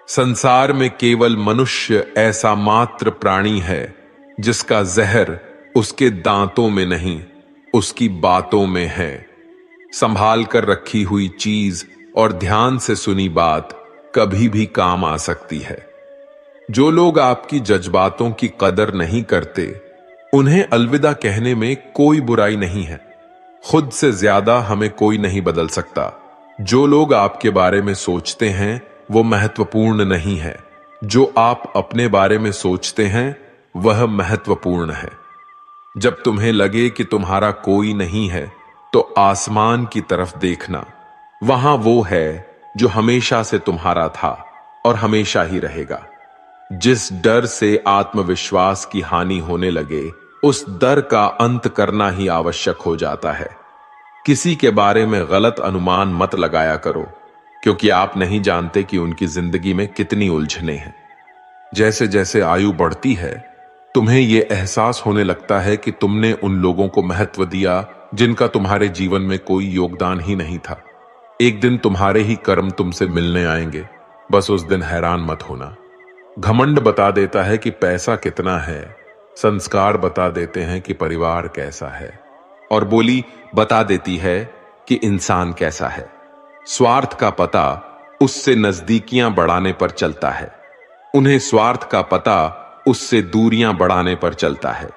संसार में केवल मनुष्य ऐसा मात्र प्राणी है जिसका जहर उसके दांतों में नहीं, उसकी बातों में है। संभाल कर रखी हुई चीज और ध्यान से सुनी बात कभी भी काम आ सकती है। जो लोग आपकी जज्बातों की कदर नहीं करते, उन्हें अलविदा कहने में कोई बुराई नहीं है। खुद से ज्यादा हमें कोई नहीं बदल सकता। जो लोग आपके बारे में सोचते हैं वो महत्वपूर्ण नहीं है। जो आप अपने बारे में सोचते हैं वह महत्वपूर्ण है। जब तुम्हें लगे कि तुम्हारा कोई नहीं है तो आसमान की तरफ देखना। वहां वो है जो हमेशा से तुम्हारा था और हमेशा ही रहेगा। जिस डर से आत्मविश्वास की हानि होने लगे, उस डर का अंत करना ही आवश्यक हो जाता है। किसी के बारे में गलत अनुमान मत लगाया करो, क्योंकि आप नहीं जानते कि उनकी जिंदगी में कितनी उलझनें हैं। जैसे जैसे आयु बढ़ती है, तुम्हें यह एहसास होने लगता है कि तुमने उन लोगों को महत्व दिया जिनका तुम्हारे जीवन में कोई योगदान ही नहीं था। एक दिन तुम्हारे ही कर्म तुमसे मिलने आएंगे, बस उस दिन हैरान मत होना। घमंड बता देता है कि पैसा कितना है, संस्कार बता देते हैं कि परिवार कैसा है, और बोली बता देती है कि इंसान कैसा है। स्वार्थ का पता उससे नजदीकियां बढ़ाने पर चलता है, उन्हें स्वार्थ का पता उससे दूरियां बढ़ाने पर चलता है।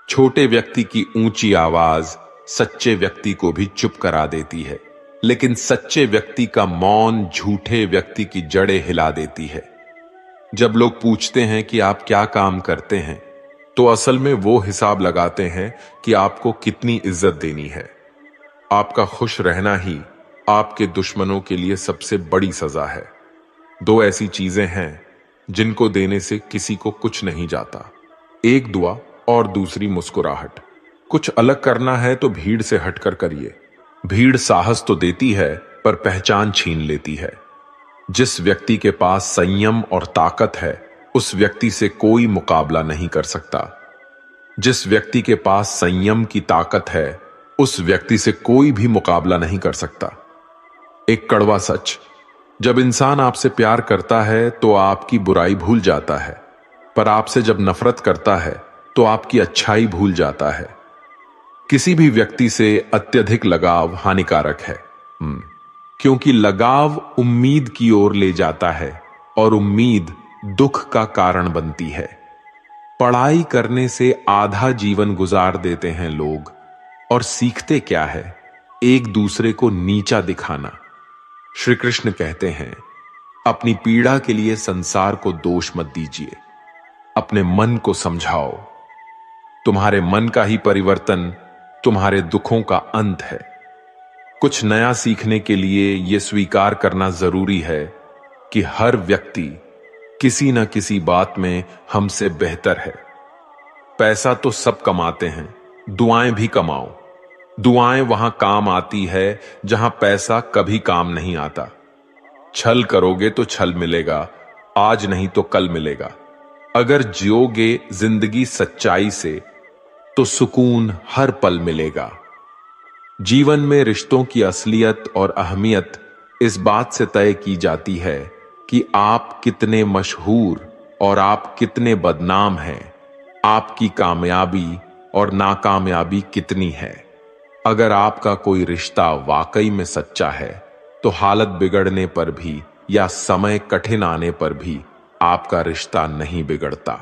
छोटे व्यक्ति की ऊंची आवाज सच्चे व्यक्ति को भी चुप करा देती है, लेकिन सच्चे व्यक्ति का मौन झूठे व्यक्ति की जड़ें हिला देती है। जब लोग पूछते हैं कि आप क्या काम करते हैं, तो असल में वो हिसाब लगाते हैं कि आपको कितनी इज्जत देनी है। आपका खुश रहना ही आपके दुश्मनों के लिए सबसे बड़ी सजा है। दो ऐसी चीजें हैं जिनको देने से किसी को कुछ नहीं जाता, एक दुआ और दूसरी मुस्कुराहट। कुछ अलग करना है तो भीड़ से हटकर करिए। भीड़ साहस तो देती है पर पहचान छीन लेती है। जिस व्यक्ति के पास संयम और ताकत है, उस व्यक्ति से कोई मुकाबला नहीं कर सकता। जिस व्यक्ति के पास संयम की ताकत है, उस व्यक्ति से कोई भी मुकाबला नहीं कर सकता। एक कड़वा सच, जब इंसान आपसे प्यार करता है तो आपकी बुराई भूल जाता है, पर आपसे जब नफरत करता है तो आपकी अच्छाई भूल जाता है। किसी भी व्यक्ति से अत्यधिक लगाव हानिकारक है, क्योंकि लगाव उम्मीद की ओर ले जाता है और उम्मीद दुख का कारण बनती है। पढ़ाई करने से आधा जीवन गुजार देते हैं लोग, और सीखते क्या है? एक दूसरे को नीचा दिखाना। श्री कृष्ण कहते हैं, अपनी पीड़ा के लिए संसार को दोष मत दीजिए, अपने मन को समझाओ। तुम्हारे मन का ही परिवर्तन तुम्हारे दुखों का अंत है। कुछ नया सीखने के लिए यह स्वीकार करना जरूरी है कि हर व्यक्ति किसी न किसी बात में हमसे बेहतर है। पैसा तो सब कमाते हैं, दुआएं भी कमाओ। दुआएं वहां काम आती है जहां पैसा कभी काम नहीं आता। छल करोगे तो छल मिलेगा, आज नहीं तो कल मिलेगा। अगर जियोगे जिंदगी सच्चाई से तो सुकून हर पल मिलेगा। जीवन में रिश्तों की असलियत और अहमियत इस बात से तय की जाती है कि आप कितने मशहूर और आप कितने बदनाम हैं। आपकी कामयाबी और नाकामयाबी कितनी है। अगर आपका कोई रिश्ता वाकई में सच्चा है तो हालत बिगड़ने पर भी या समय कठिन आने पर भी आपका रिश्ता नहीं बिगड़ता।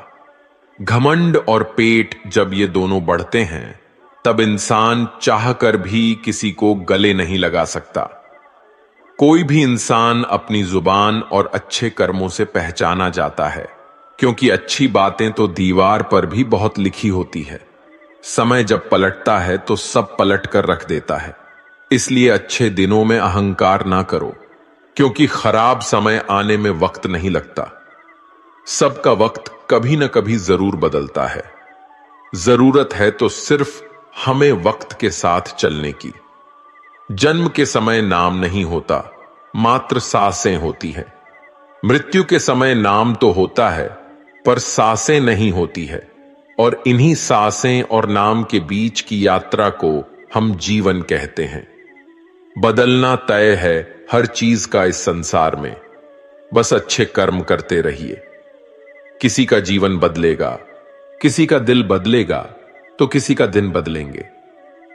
घमंड और पेट जब ये दोनों बढ़ते हैं, तब इंसान चाहकर भी किसी को गले नहीं लगा सकता। कोई भी इंसान अपनी जुबान और अच्छे कर्मों से पहचाना जाता है, क्योंकि अच्छी बातें तो दीवार पर भी बहुत लिखी होती है। समय जब पलटता है तो सब पलट कर रख देता है। इसलिए अच्छे दिनों में अहंकार ना करो, क्योंकि खराब समय आने में वक्त नहीं लगता। सबका वक्त कभी न कभी जरूर बदलता है। जरूरत है तो सिर्फ हमें वक्त के साथ चलने की। जन्म के समय नाम नहीं होता, मात्र सांसें होती हैं। मृत्यु के समय नाम तो होता है, पर सांसें नहीं होती है। और इन्हीं सांसें और नाम के बीच की यात्रा को हम जीवन कहते हैं। बदलना तय है हर चीज का इस संसार में, बस अच्छे कर्म करते रहिए। किसी का जीवन बदलेगा, किसी का दिल बदलेगा, तो किसी का दिन बदलेंगे।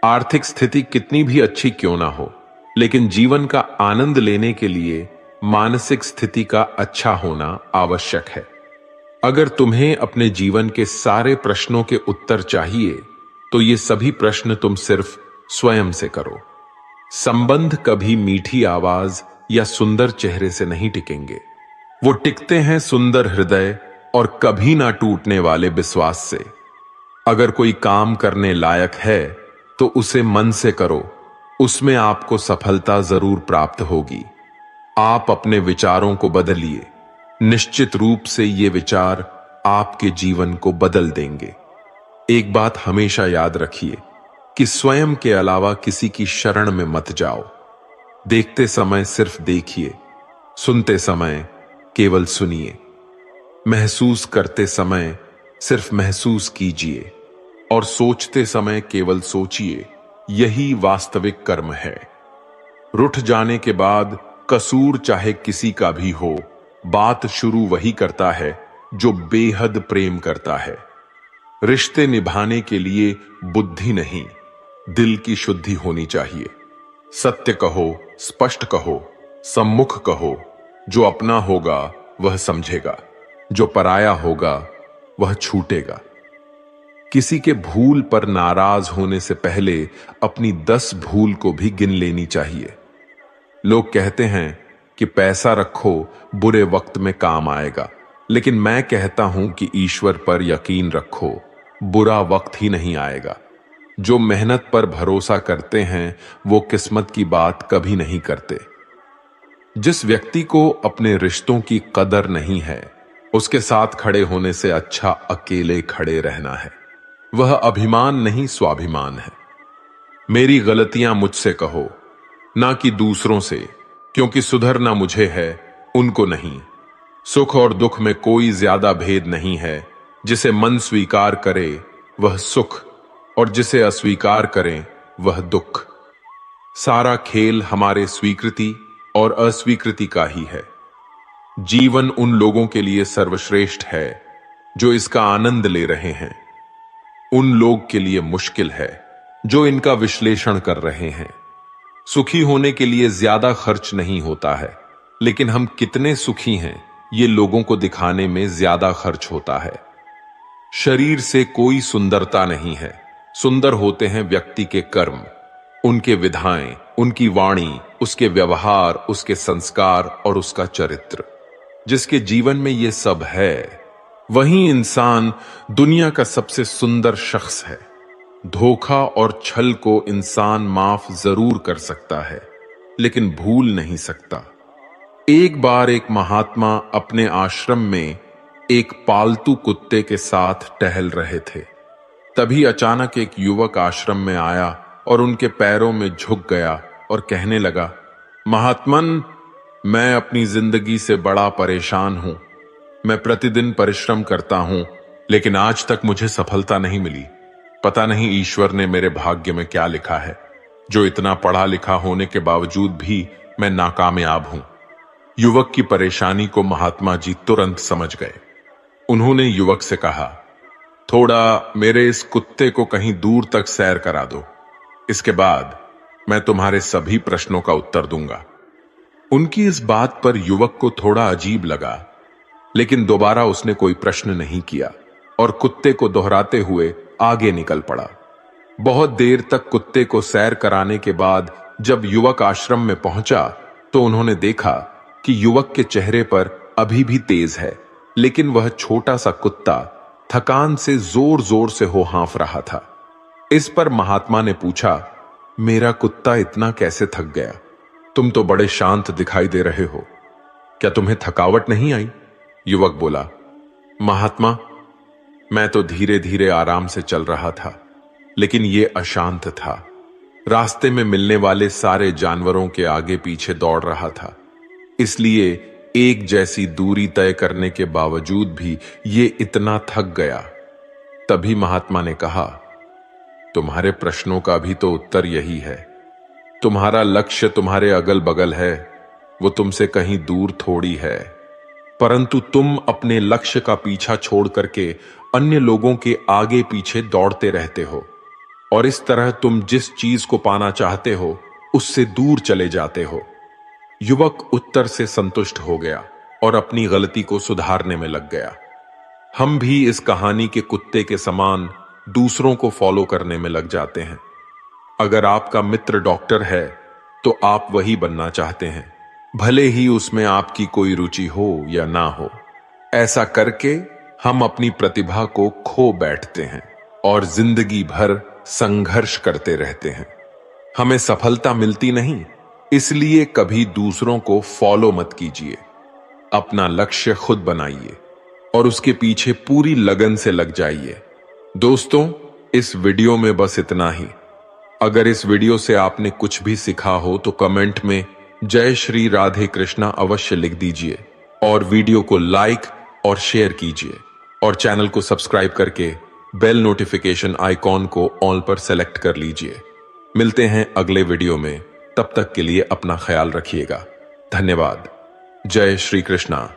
आर्थिक स्थिति कितनी भी अच्छी क्यों ना हो, लेकिन जीवन का आनंद लेने के लिए मानसिक स्थिति का अच्छा होना आवश्यक है। अगर तुम्हें अपने जीवन के सारे प्रश्नों के उत्तर चाहिए, तो ये सभी प्रश्न तुम सिर्फ स्वयं से करो। संबंध कभी मीठी आवाज या सुंदर चेहरे से नहीं टिकेंगे, वो टिकते हैं सुंदर हृदय और कभी ना टूटने वाले विश्वास से। अगर कोई काम करने लायक है तो उसे मन से करो, उसमें आपको सफलता जरूर प्राप्त होगी। आप अपने विचारों को बदलिए, निश्चित रूप से ये विचार आपके जीवन को बदल देंगे। एक बात हमेशा याद रखिए कि स्वयं के अलावा किसी की शरण में मत जाओ। देखते समय सिर्फ देखिए, सुनते समय केवल सुनिए, महसूस करते समय सिर्फ महसूस कीजिए और सोचते समय केवल सोचिए। यही वास्तविक कर्म है। रुठ जाने के बाद कसूर चाहे किसी का भी हो, बात शुरू वही करता है जो बेहद प्रेम करता है। रिश्ते निभाने के लिए बुद्धि नहीं, दिल की शुद्धि होनी चाहिए। सत्य कहो, स्पष्ट कहो, सम्मुख कहो। जो अपना होगा वह समझेगा, जो पराया होगा वह छूटेगा। किसी के भूल पर नाराज होने से पहले अपनी 10 भूल को भी गिन लेनी चाहिए। लोग कहते हैं कि पैसा रखो, बुरे वक्त में काम आएगा, लेकिन मैं कहता हूं कि ईश्वर पर यकीन रखो, बुरा वक्त ही नहीं आएगा। जो मेहनत पर भरोसा करते हैं वो किस्मत की बात कभी नहीं करते। जिस व्यक्ति को अपने रिश्तों की कदर नहीं है, उसके साथ खड़े होने से अच्छा अकेले खड़े रहना है। वह अभिमान नहीं, स्वाभिमान है। मेरी गलतियां मुझसे कहो, ना कि दूसरों से, क्योंकि सुधरना मुझे है, उनको नहीं। सुख और दुख में कोई ज्यादा भेद नहीं है। जिसे मन स्वीकार करे वह सुख, और जिसे अस्वीकार करें वह दुख। सारा खेल हमारे स्वीकृति और अस्वीकृति का ही है। जीवन उन लोगों के लिए सर्वश्रेष्ठ है जो इसका आनंद ले रहे हैं। उन लोग के लिए मुश्किल है जो इनका विश्लेषण कर रहे हैं। सुखी होने के लिए ज्यादा खर्च नहीं होता है, लेकिन हम कितने सुखी हैं ये लोगों को दिखाने में ज्यादा खर्च होता है। शरीर से कोई सुंदरता नहीं है, सुंदर होते हैं व्यक्ति के कर्म, उनके विधाएं, उनकी वाणी, उसके व्यवहार, उसके संस्कार और उसका चरित्र। जिसके जीवन में ये सब है, वही इंसान दुनिया का सबसे सुंदर शख्स है। धोखा और छल को इंसान माफ जरूर कर सकता है, लेकिन भूल नहीं सकता। एक बार एक महात्मा अपने आश्रम में एक पालतू कुत्ते के साथ टहल रहे थे। तभी अचानक एक युवक आश्रम में आया और उनके पैरों में झुक गया और कहने लगा, महात्मन, मैं अपनी जिंदगी से बड़ा परेशान हूं। मैं प्रतिदिन परिश्रम करता हूं, लेकिन आज तक मुझे सफलता नहीं मिली। पता नहीं ईश्वर ने मेरे भाग्य में क्या लिखा है, जो इतना पढ़ा लिखा होने के बावजूद भी मैं नाकामयाब हूं। युवक की परेशानी को महात्मा जी तुरंत समझ गए। उन्होंने युवक से कहा, थोड़ा मेरे इस कुत्ते को कहीं दूर तक सैर करा दो, इसके बाद मैं तुम्हारे सभी प्रश्नों का उत्तर दूंगा। उनकी इस बात पर युवक को थोड़ा अजीब लगा, लेकिन दोबारा उसने कोई प्रश्न नहीं किया और कुत्ते को दोहराते हुए आगे निकल पड़ा। बहुत देर तक कुत्ते को सैर कराने के बाद जब युवक आश्रम में पहुंचा तो उन्होंने देखा कि युवक के चेहरे पर अभी भी तेज है, लेकिन वह छोटा सा कुत्ता थकान से जोर जोर से हो हाँफ रहा था। इस पर महात्मा ने पूछा, मेरा कुत्ता इतना कैसे थक गया? तुम तो बड़े शांत दिखाई दे रहे हो, क्या तुम्हें थकावट नहीं आई? युवक बोला, महात्मा, मैं तो धीरे धीरे आराम से चल रहा था, लेकिन ये अशांत था। रास्ते में मिलने वाले सारे जानवरों के आगे पीछे दौड़ रहा था, इसलिए एक जैसी दूरी तय करने के बावजूद भी ये इतना थक गया। तभी महात्मा ने कहा, तुम्हारे प्रश्नों का भी तो उत्तर यही है। तुम्हारा लक्ष्य तुम्हारे अगल बगल है, वो तुमसे कहीं दूर थोड़ी है, परंतु तुम अपने लक्ष्य का पीछा छोड़ करके अन्य लोगों के आगे पीछे दौड़ते रहते हो, और इस तरह तुम जिस चीज को पाना चाहते हो उससे दूर चले जाते हो। युवक उत्तर से संतुष्ट हो गया और अपनी गलती को सुधारने में लग गया। हम भी इस कहानी के कुत्ते के समान दूसरों को फॉलो करने में लग जाते हैं। अगर आपका मित्र डॉक्टर है तो आप वही बनना चाहते हैं, भले ही उसमें आपकी कोई रुचि हो या ना हो। ऐसा करके हम अपनी प्रतिभा को खो बैठते हैं और जिंदगी भर संघर्ष करते रहते हैं। हमें सफलता मिलती नहीं, इसलिए कभी दूसरों को फॉलो मत कीजिए। अपना लक्ष्य खुद बनाइए और उसके पीछे पूरी लगन से लग जाइए। दोस्तों, इस वीडियो में बस इतना ही। अगर इस वीडियो से आपने कुछ भी सीखा हो तो कमेंट में जय श्री राधे कृष्णा अवश्य लिख दीजिए, और वीडियो को लाइक और शेयर कीजिए, और चैनल को सब्सक्राइब करके बेल नोटिफिकेशन आइकॉन को ऑल पर सेलेक्ट कर लीजिए। मिलते हैं अगले वीडियो में, तब तक के लिए अपना ख्याल रखिएगा। धन्यवाद। जय श्री कृष्णा।